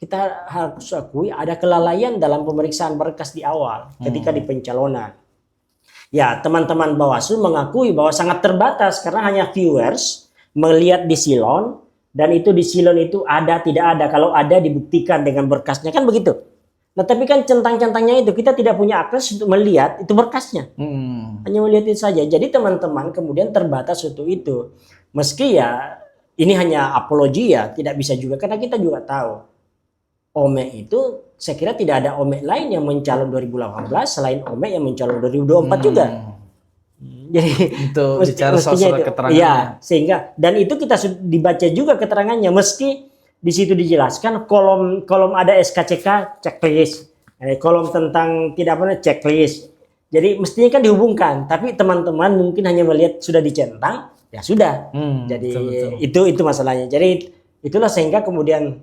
kita harus akui ada kelalaian dalam pemeriksaan berkas di awal ketika di pencalonan. Ya, teman-teman Bawaslu mengakui bahwa sangat terbatas karena hanya viewers melihat di silon dan itu di silon itu ada tidak ada. Kalau ada dibuktikan dengan berkasnya kan begitu. Nah, tapi kan centang-centangnya itu kita tidak punya akses untuk melihat itu berkasnya. Hanya melihat itu saja. Jadi teman-teman kemudian terbatas untuk itu. Meski ya ini hanya apologi ya, tidak bisa juga karena kita juga tahu Ome itu saya kira tidak ada Ome lain yang mencalon 2018 selain Ome yang mencalon 2024 juga. Jadi itu bicara soal keterangannya. Ya, sehingga dan itu kita dibaca juga keterangannya meski di situ dijelaskan kolom ada SKCK checklist, kolom tentang tidak pernah checklist. Jadi mestinya kan dihubungkan, tapi teman-teman mungkin hanya melihat sudah dicentang, ya sudah. Jadi betul. Itu masalahnya. Jadi itulah sehingga kemudian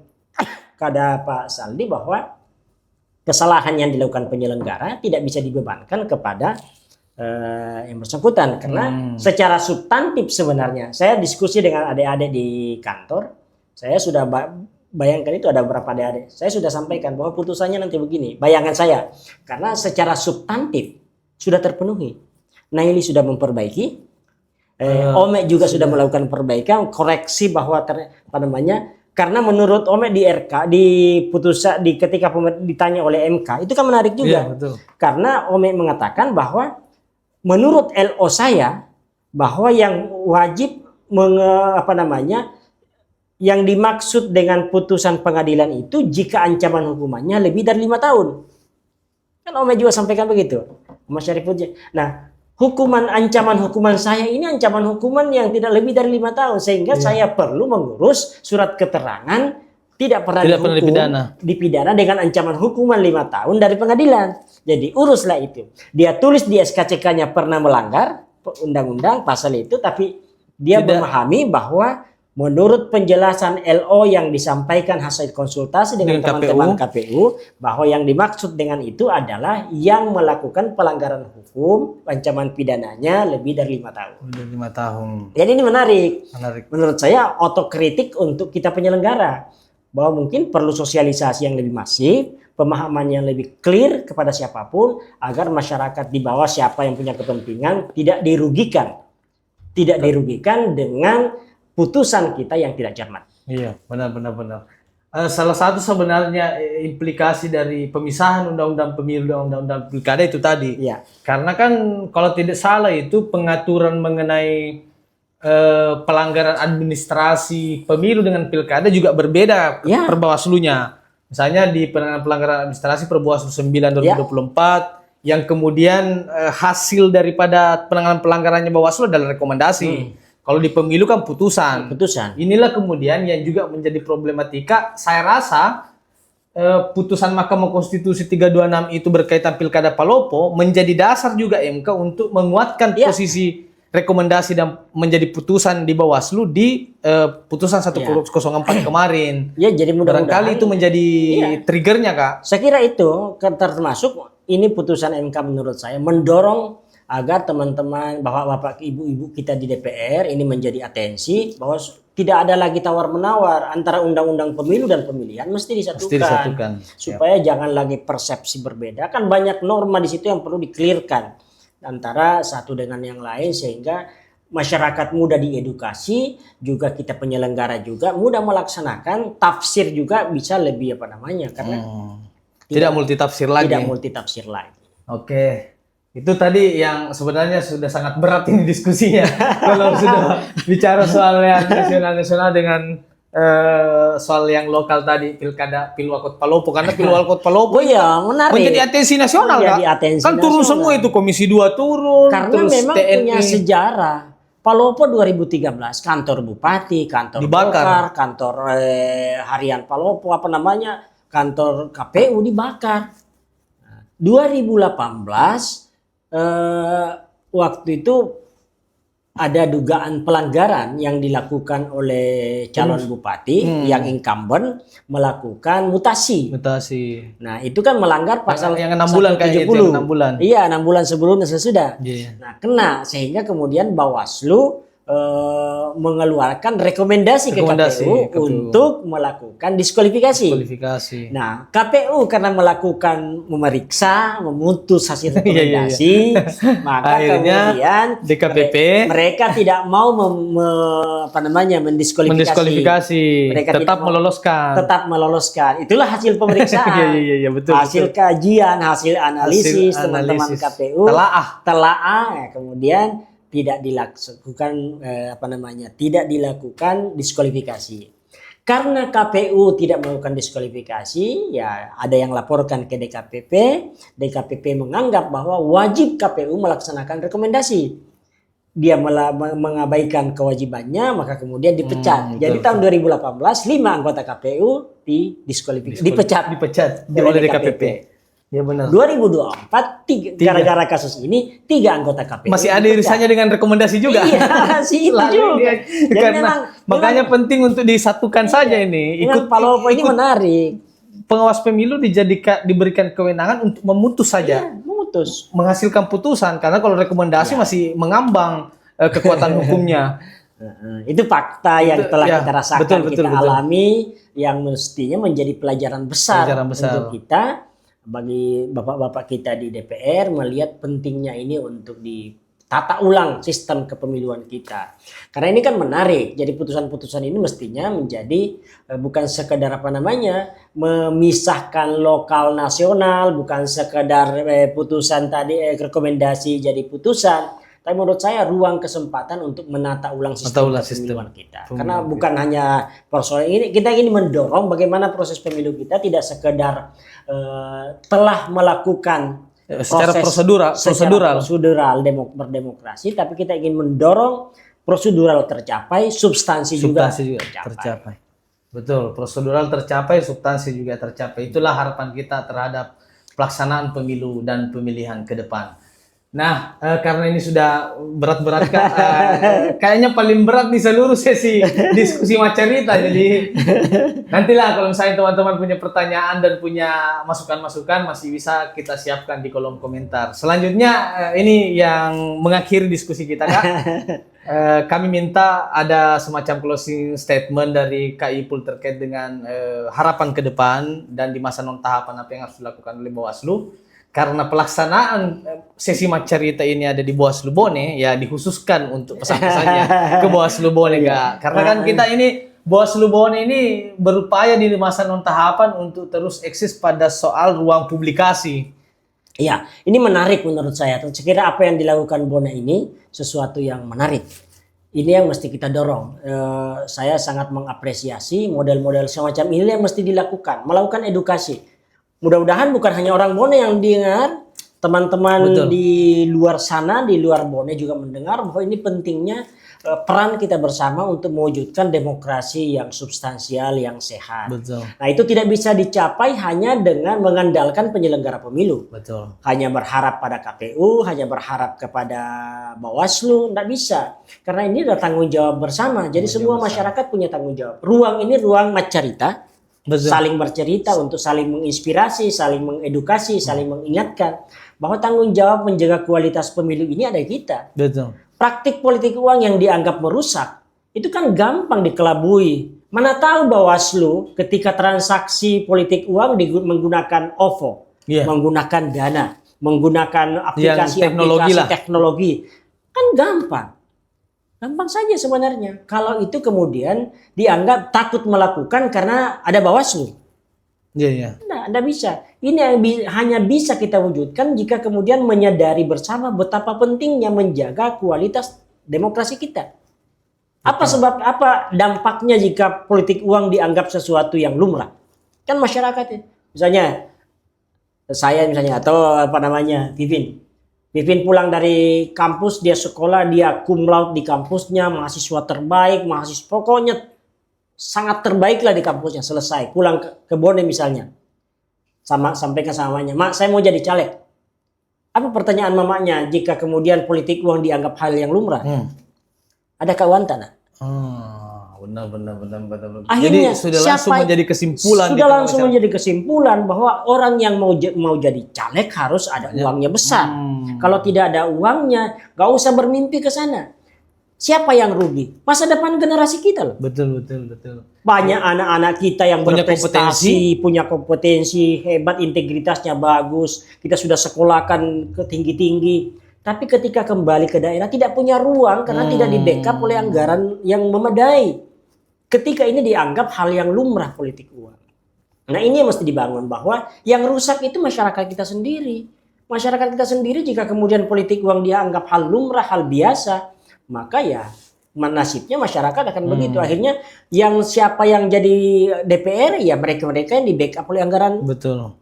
kata Pak Saldi bahwa kesalahan yang dilakukan penyelenggara tidak bisa dibebankan kepada yang bersangkutan karena secara substantif sebenarnya saya diskusi dengan adik-adik di kantor, saya sudah bayangkan itu ada beberapa adik-adik, saya sudah sampaikan bahwa putusannya nanti begini, bayangan saya karena secara substantif sudah terpenuhi. Naili sudah memperbaiki, Ome juga sudah melakukan perbaikan, koreksi bahwa karena menurut Ome di RK di putusan ketika ditanya oleh MK itu kan menarik juga, karena Ome mengatakan bahwa menurut LO saya bahwa yang wajib yang dimaksud dengan putusan pengadilan itu jika ancaman hukumannya lebih dari 5 tahun. Kan Ome juga sampaikan begitu, Mas Syarifudin. Nah, ancaman hukuman saya ini ancaman hukuman yang tidak lebih dari 5 tahun sehingga saya perlu mengurus surat keterangan tidak pernah dipidana dengan ancaman hukuman 5 tahun dari pengadilan. Jadi uruslah itu. Dia tulis di SKCK-nya pernah melanggar undang-undang pasal itu, tapi dia memahami bahwa menurut penjelasan LO yang disampaikan hasil konsultasi dengan teman-teman KPU, bahwa yang dimaksud dengan itu adalah yang melakukan pelanggaran hukum, ancaman pidananya lebih dari 5 tahun. Lebih 5 tahun. Jadi ini menarik. Menurut saya otokritik untuk kita penyelenggara, bahwa mungkin perlu sosialisasi yang lebih masif, pemahaman yang lebih clear kepada siapapun agar masyarakat di bawah siapa yang punya kepentingan tidak dirugikan dengan putusan kita yang tidak cermat. Iya, benar. Salah satu sebenarnya implikasi dari pemisahan undang-undang pemilu dan undang-undang pilkada itu tadi. Iya. Karena kan kalau tidak salah itu pengaturan mengenai pelanggaran administrasi pemilu dengan pilkada juga berbeda per Bawaslunya. Misalnya di pelanggaran administrasi per Bawaslu 9 2024 yang kemudian hasil daripada penanganan pelanggarannya Bawaslu adalah rekomendasi. Kalau di pemilu kan putusan. Inilah kemudian yang juga menjadi problematika. Saya rasa putusan Mahkamah Konstitusi 326 itu berkaitan Pilkada Palopo menjadi dasar juga MK untuk menguatkan posisi rekomendasi dan menjadi putusan di Bawaslu di putusan 104 kemarin. Ya, jadi mudah-mudahan barangkali itu menjadi triggernya, Kak. Saya kira itu termasuk ini putusan MK menurut saya mendorong agar teman-teman, bapak-bapak, ibu-ibu kita di DPR ini menjadi atensi bahwa tidak ada lagi tawar-menawar antara undang-undang pemilu dan pemilihan mesti disatukan. Supaya jangan lagi persepsi berbeda. Kan banyak norma di situ yang perlu di-clearkan antara satu dengan yang lain sehingga masyarakat mudah diedukasi, juga kita penyelenggara juga mudah melaksanakan, tafsir juga bisa lebih karena tidak multitafsir lagi. Tidak multitafsir lagi. Oke. Itu tadi yang sebenarnya sudah sangat berat ini diskusinya. Kalau sudah bicara soal yang nasional dengan soal yang lokal tadi, Pilwakot Palopo, karena Pilwakot Palopo menarik. Menjadi atensi nasional, kan turun semua itu, Komisi 2 turun, karena terus memang TNI. punya sejarah. Palopo 2013 kantor bupati, kantor dibakar, kantor harian Palopo kantor KPU dibakar. 2018 waktu itu ada dugaan pelanggaran yang dilakukan oleh calon bupati yang incumbent melakukan mutasi. Nah, itu kan melanggar pasal yang 6 bulan kayak itu, 6 bulan. Iya, 6 bulan sebelum dan sesudah. Yeah. Nah, kena sehingga kemudian Bawaslu mengeluarkan rekomendasi ke KPU untuk melakukan diskualifikasi. Nah, KPU karena memeriksa, memutus hasil rekomendasi, maka kemudian DKPP mereka tidak mau mendiskualifikasi. Mereka tetap meloloskan. Itulah hasil pemeriksaan. Betul, hasil kajian, hasil analisis teman-teman KPU, telaah, kemudian tidak dilakukan diskualifikasi. Karena KPU tidak melakukan diskualifikasi, ya ada yang laporkan ke DKPP. DKPP menganggap bahwa wajib KPU melaksanakan rekomendasi. Dia mengabaikan kewajibannya, maka kemudian dipecat. Jadi tahun 2018 5 anggota KPU dipecat oleh DKPP. Ya benar. 2024 gara-gara kasus ini 3 anggota KPU masih ada irisannya dengan rekomendasi juga. Iya, sih itu juga. Karena makanya penting untuk disatukan saja ini. Ikut Palopo ini menarik. Pengawas pemilu diberikan kewenangan untuk memutus saja. Menghasilkan putusan, karena kalau rekomendasi masih mengambang kekuatan hukumnya. Itu fakta yang telah kita rasakan, kita alami, yang mestinya menjadi pelajaran besar untuk kita. Bagi bapak-bapak kita di DPR melihat pentingnya ini untuk ditata ulang sistem kepemiluan kita. Karena ini kan menarik. Jadi putusan-putusan ini mestinya menjadi bukan sekedar memisahkan lokal nasional, bukan sekedar putusan tadi rekomendasi jadi putusan. Tapi menurut saya ruang kesempatan untuk menata ulang sistem kepemiluan kita. Karena bukan hanya persoalan ini, kita ingin mendorong bagaimana proses pemilu kita tidak sekedar telah melakukan secara prosedural berdemokrasi, tapi kita ingin mendorong prosedural tercapai, substansi juga tercapai. Betul, prosedural tercapai, substansi juga tercapai. Itulah harapan kita terhadap pelaksanaan pemilu dan pemilihan ke depan. Nah, karena ini sudah berat-berat, Kak, kayaknya paling berat di seluruh sesi diskusi Macerita. Jadi nantilah kalau misalnya teman-teman punya pertanyaan dan punya masukan-masukan masih bisa kita siapkan di kolom komentar. Selanjutnya ini yang mengakhiri diskusi kita, Kak. Kami minta ada semacam closing statement dari Kak Ipul terkait dengan harapan ke depan dan di masa non tahapan apa yang harus dilakukan oleh Bawaslu. Karena pelaksanaan sesi Macerita ini ada di Bawaslu Bone, ya dikhususkan untuk pesan-pesannya ke Bawaslu Bone, Kak. Karena kan kita ini, Bawaslu Bone ini berupaya di masa non tahapan untuk terus eksis pada soal ruang publikasi. Iya, ini menarik menurut saya. Saya kira apa yang dilakukan Bone ini sesuatu yang menarik. Ini yang mesti kita dorong. Saya sangat mengapresiasi model-model semacam ini yang mesti dilakukan, melakukan edukasi. Mudah-mudahan bukan hanya orang Bone yang dengar, teman-teman di luar sana, di luar Bone juga mendengar bahwa ini pentingnya peran kita bersama untuk mewujudkan demokrasi yang substansial, yang sehat. Betul. Nah, itu tidak bisa dicapai hanya dengan mengandalkan penyelenggara pemilu. Betul. Hanya berharap pada KPU, hanya berharap kepada Bawaslu, tidak bisa. Karena ini adalah tanggung jawab bersama. Jadi semua masyarakat punya tanggung jawab. Ruang ini ruang macerita, saling bercerita untuk saling menginspirasi, saling mengedukasi, saling mengingatkan bahwa tanggung jawab menjaga kualitas pemilu ini ada di kita. Betul. Praktik politik uang yang dianggap merusak itu kan gampang dikelabui. Mana tahu Bawaslu ketika transaksi politik uang menggunakan OVO, menggunakan Dana, menggunakan aplikasi-aplikasi teknologi, kan gampang. Gampang saja sebenarnya. Kalau itu kemudian dianggap takut melakukan karena ada Bawaslu. Nah, tidak bisa. Ini yang hanya bisa kita wujudkan jika kemudian menyadari bersama betapa pentingnya menjaga kualitas demokrasi kita. Apa dampaknya jika politik uang dianggap sesuatu yang lumrah? Kan masyarakat ya. Misalnya saya atau Vivin pulang dari kampus, dia sekolah, dia cum laude di kampusnya, mahasiswa terbaik, pokoknya sangat terbaik lah di kampusnya, selesai. Pulang ke Bone misalnya. Sampaikan sama mamanya, "Mak, saya mau jadi caleg." Apa pertanyaan mamanya jika kemudian politik uang dianggap hal yang lumrah? Ada kawan tanah. Benar. Akhirnya, jadi sudah langsung menjadi kesimpulan. Menjadi kesimpulan bahwa orang yang mau jadi caleg harus ada uangnya besar. Kalau tidak ada uangnya, gak usah bermimpi ke sana. Siapa yang rugi? Masa depan generasi kita loh. Betul. Banyak anak-anak kita yang berprestasi, punya kompetensi hebat, integritasnya bagus. Kita sudah sekolahkan ke tinggi-tinggi. Tapi ketika kembali ke daerah tidak punya ruang karena tidak di-backup oleh anggaran yang memadai. Ketika ini dianggap hal yang lumrah politik uang. Nah, ini yang mesti dibangun bahwa yang rusak itu masyarakat kita sendiri. Masyarakat kita sendiri jika kemudian politik uang dianggap hal lumrah, hal biasa, maka ya nasibnya masyarakat akan begitu. Akhirnya siapa yang jadi DPR ya mereka-mereka yang di-backup oleh anggaran. Betul.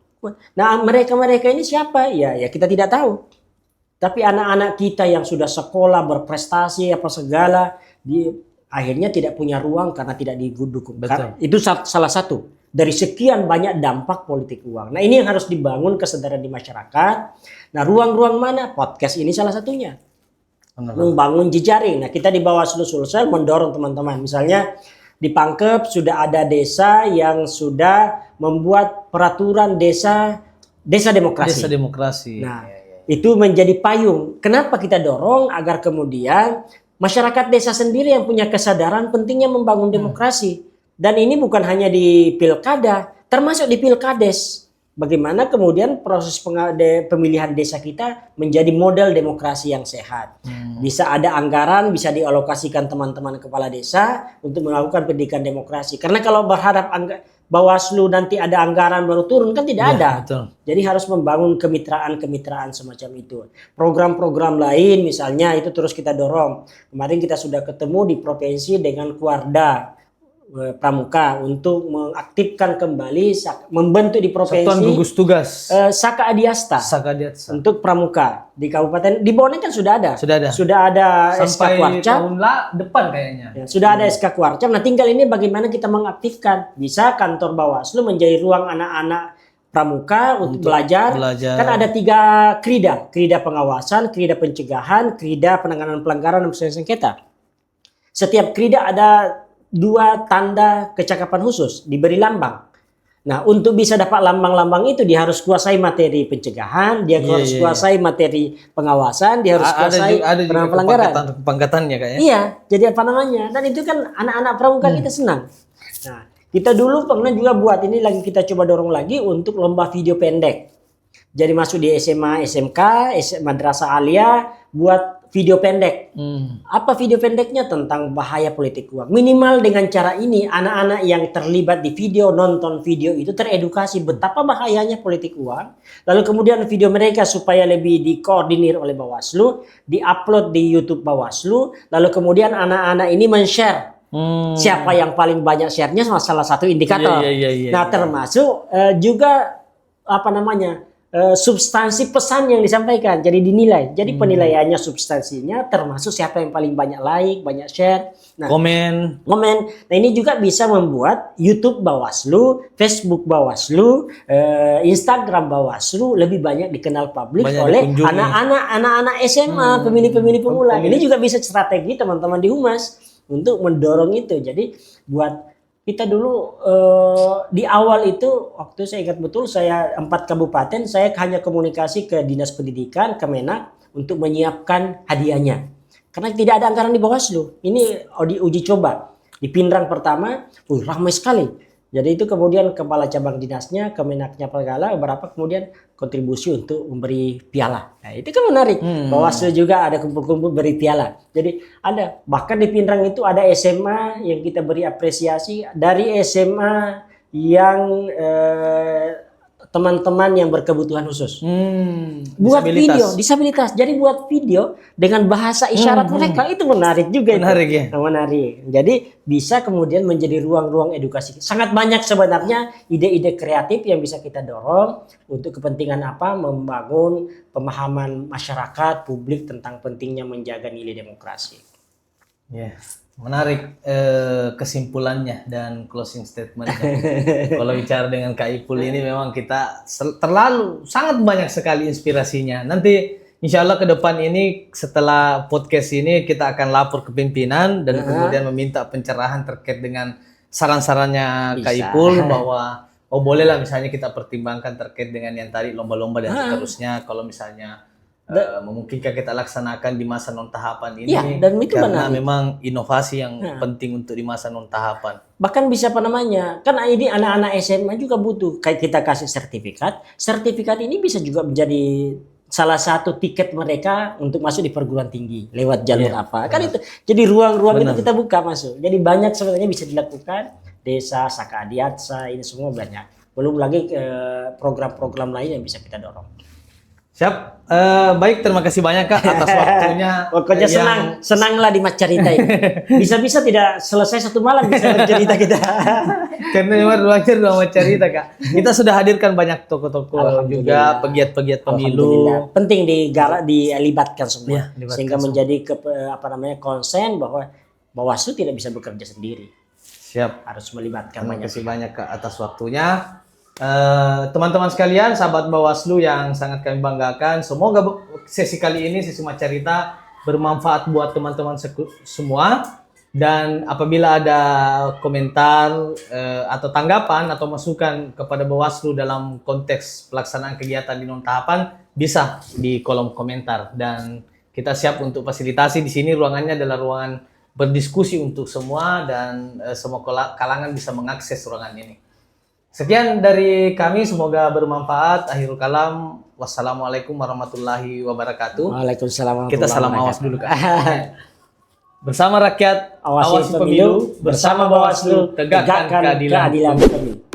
Nah, mereka-mereka ini siapa? Ya kita tidak tahu. Tapi anak-anak kita yang sudah sekolah, berprestasi apa segala, akhirnya tidak punya ruang karena tidak didukung. Itu salah satu dari sekian banyak dampak politik uang. Nah, ini yang harus dibangun kesadaran di masyarakat. Nah, ruang-ruang mana? Podcast ini salah satunya. Membangun jejaring. Nah, kita di Bawaslu Sulsel mendorong teman-teman. Misalnya di Pangkep sudah ada desa yang sudah membuat peraturan desa demokrasi. Nah, itu menjadi payung. Kenapa kita dorong agar kemudian masyarakat desa sendiri yang punya kesadaran pentingnya membangun demokrasi. Dan ini bukan hanya di pilkada, termasuk di pilkades. Bagaimana kemudian proses pemilihan desa kita menjadi model demokrasi yang sehat. Bisa ada anggaran, bisa dialokasikan teman-teman kepala desa untuk melakukan pendidikan demokrasi. Karena kalau berharap Bawaslu nanti ada anggaran baru turun, kan tidak ada. Betul. Jadi harus membangun kemitraan-kemitraan semacam itu. Program-program lain misalnya itu terus kita dorong. Kemarin kita sudah ketemu di provinsi dengan Kuarda Pramuka untuk mengaktifkan kembali membentuk di provinsi Satuan Gugus Tugas Saka Adiasta untuk Pramuka di kabupaten. Di Bone kan sudah ada SK Kuarcap tahun depan kayaknya ya, sudah ada SK Kuarcap. Nah, tinggal ini bagaimana kita mengaktifkan. Bisa kantor Bawaslu menjadi ruang anak-anak Pramuka untuk belajar. Kan ada 3 krida pengawasan, krida pencegahan, krida penanganan pelanggaran dan sengketa. Setiap krida ada 2 tanda kecakapan khusus, diberi lambang. Nah, untuk bisa dapat lambang-lambang itu dia harus kuasai materi pencegahan, dia harus kuasai materi pengawasan, dia harus kuasai penanganan pelanggaran. Pangkatannya kayaknya. Iya, jadi apa namanya? Dan itu kan anak-anak pramuka kita senang. Nah, kita dulu pernah juga buat, ini lagi kita coba dorong lagi untuk lomba video pendek. Jadi masuk di SMA, SMK, Madrasah Alia buat video pendek. Apa video pendeknya? Tentang bahaya politik uang. Minimal dengan cara ini anak-anak yang terlibat di video, nonton video itu teredukasi betapa bahayanya politik uang. Lalu kemudian video mereka supaya lebih dikoordinir oleh Bawaslu, diupload di YouTube Bawaslu. Lalu kemudian anak-anak ini men-share. Siapa yang paling banyak share-nya salah satu indikator. Nah, termasuk juga apa namanya? substansi pesan yang disampaikan, jadi dinilai. Jadi penilaiannya substansinya, termasuk siapa yang paling banyak like, banyak share, komen. Nah ini juga bisa membuat YouTube Bawaslu, Facebook Bawaslu, Instagram Bawaslu lebih banyak dikenal publik oleh anak-anak SMA, pemilih-pemilih pemula. Ini juga bisa strategi teman-teman di Humas untuk mendorong itu. Jadi buat kita dulu di awal itu, waktu saya ingat betul, saya 4 kabupaten, saya hanya komunikasi ke Dinas Pendidikan, Kemenak untuk menyiapkan hadiahnya. Karena tidak ada anggaran di Bawaslu. Ini diuji coba. Di Pindrang pertama, ramai sekali. Jadi itu kemudian kepala cabang dinasnya, Kemenaknya Pergala, beberapa kemudian kontribusi untuk memberi piala. Nah, itu kan menarik. Bawaslu juga ada kumpul-kumpul beri piala. Jadi ada, bahkan di Pindrang itu ada SMA yang kita beri apresiasi, dari SMA yang teman-teman yang berkebutuhan khusus. Buat disabilitas. Jadi buat video dengan bahasa isyarat mereka, itu menarik juga. Menarik ya? Menarik. Jadi bisa kemudian menjadi ruang-ruang edukasi. Sangat banyak sebenarnya ide-ide kreatif yang bisa kita dorong untuk kepentingan apa? Membangun pemahaman masyarakat, publik tentang pentingnya menjaga nilai demokrasi. Ya, menarik kesimpulannya dan closing statementnya. Kalau bicara dengan Kak Ipul ini memang kita sangat banyak sekali inspirasinya. Nanti insya Allah ke depan ini setelah podcast ini kita akan lapor ke pimpinan dan kemudian meminta pencerahan terkait dengan saran-sarannya Kak Ipul bahwa bolehlah misalnya kita pertimbangkan terkait dengan yang tadi lomba-lomba dan seterusnya kalau misalnya memungkinkan kita laksanakan di masa non tahapan ini, dan itu karena memang inovasi yang penting untuk di masa non tahapan. Bahkan bisa kan ini anak-anak SMA juga butuh, kayak kita kasih sertifikat ini bisa juga menjadi salah satu tiket mereka untuk masuk di perguruan tinggi lewat jalur kan itu. Jadi ruang-ruang itu kita buka masuk. Jadi banyak sebenarnya bisa dilakukan, desa, Saka Adiatsa, ini semua banyak. Belum lagi program-program lain yang bisa kita dorong. Siap, baik, terima kasih banyak Kak atas waktunya. Pokoknya senanglah di Mas Carita ini. Bisa-bisa tidak selesai satu malam bisa bercerita kita. Karena memang ruangnya ruang Mas Carita Kak. Kita sudah hadirkan banyak tokoh-tokoh juga, pegiat-pegiat pemilu. Penting dilibatkan semua, sehingga menjadi konsen bahwa Bawaslu tidak bisa bekerja sendiri. Siap. Harus melibatkan banyak. Terima kasih banyak Kak atas waktunya. Teman-teman sekalian, sahabat Bawaslu yang sangat kami banggakan, semoga sesi kali ini, sesi Mas Carita, bermanfaat buat teman-teman semua. Dan apabila ada komentar atau tanggapan atau masukan kepada Bawaslu dalam konteks pelaksanaan kegiatan di non tahapan, bisa di kolom komentar. Dan kita siap untuk fasilitasi. Di sini ruangannya adalah ruangan berdiskusi untuk semua dan semua kalangan bisa mengakses ruangan ini. Sekian dari kami, semoga bermanfaat. Akhirul kalam, wassalamualaikum warahmatullahi wabarakatuh. Waalaikumsalam. Kita salam awas dulu Kak. Bersama rakyat, awasi pemilu. Bersama Bawaslu, tegakkan keadilan pemilu.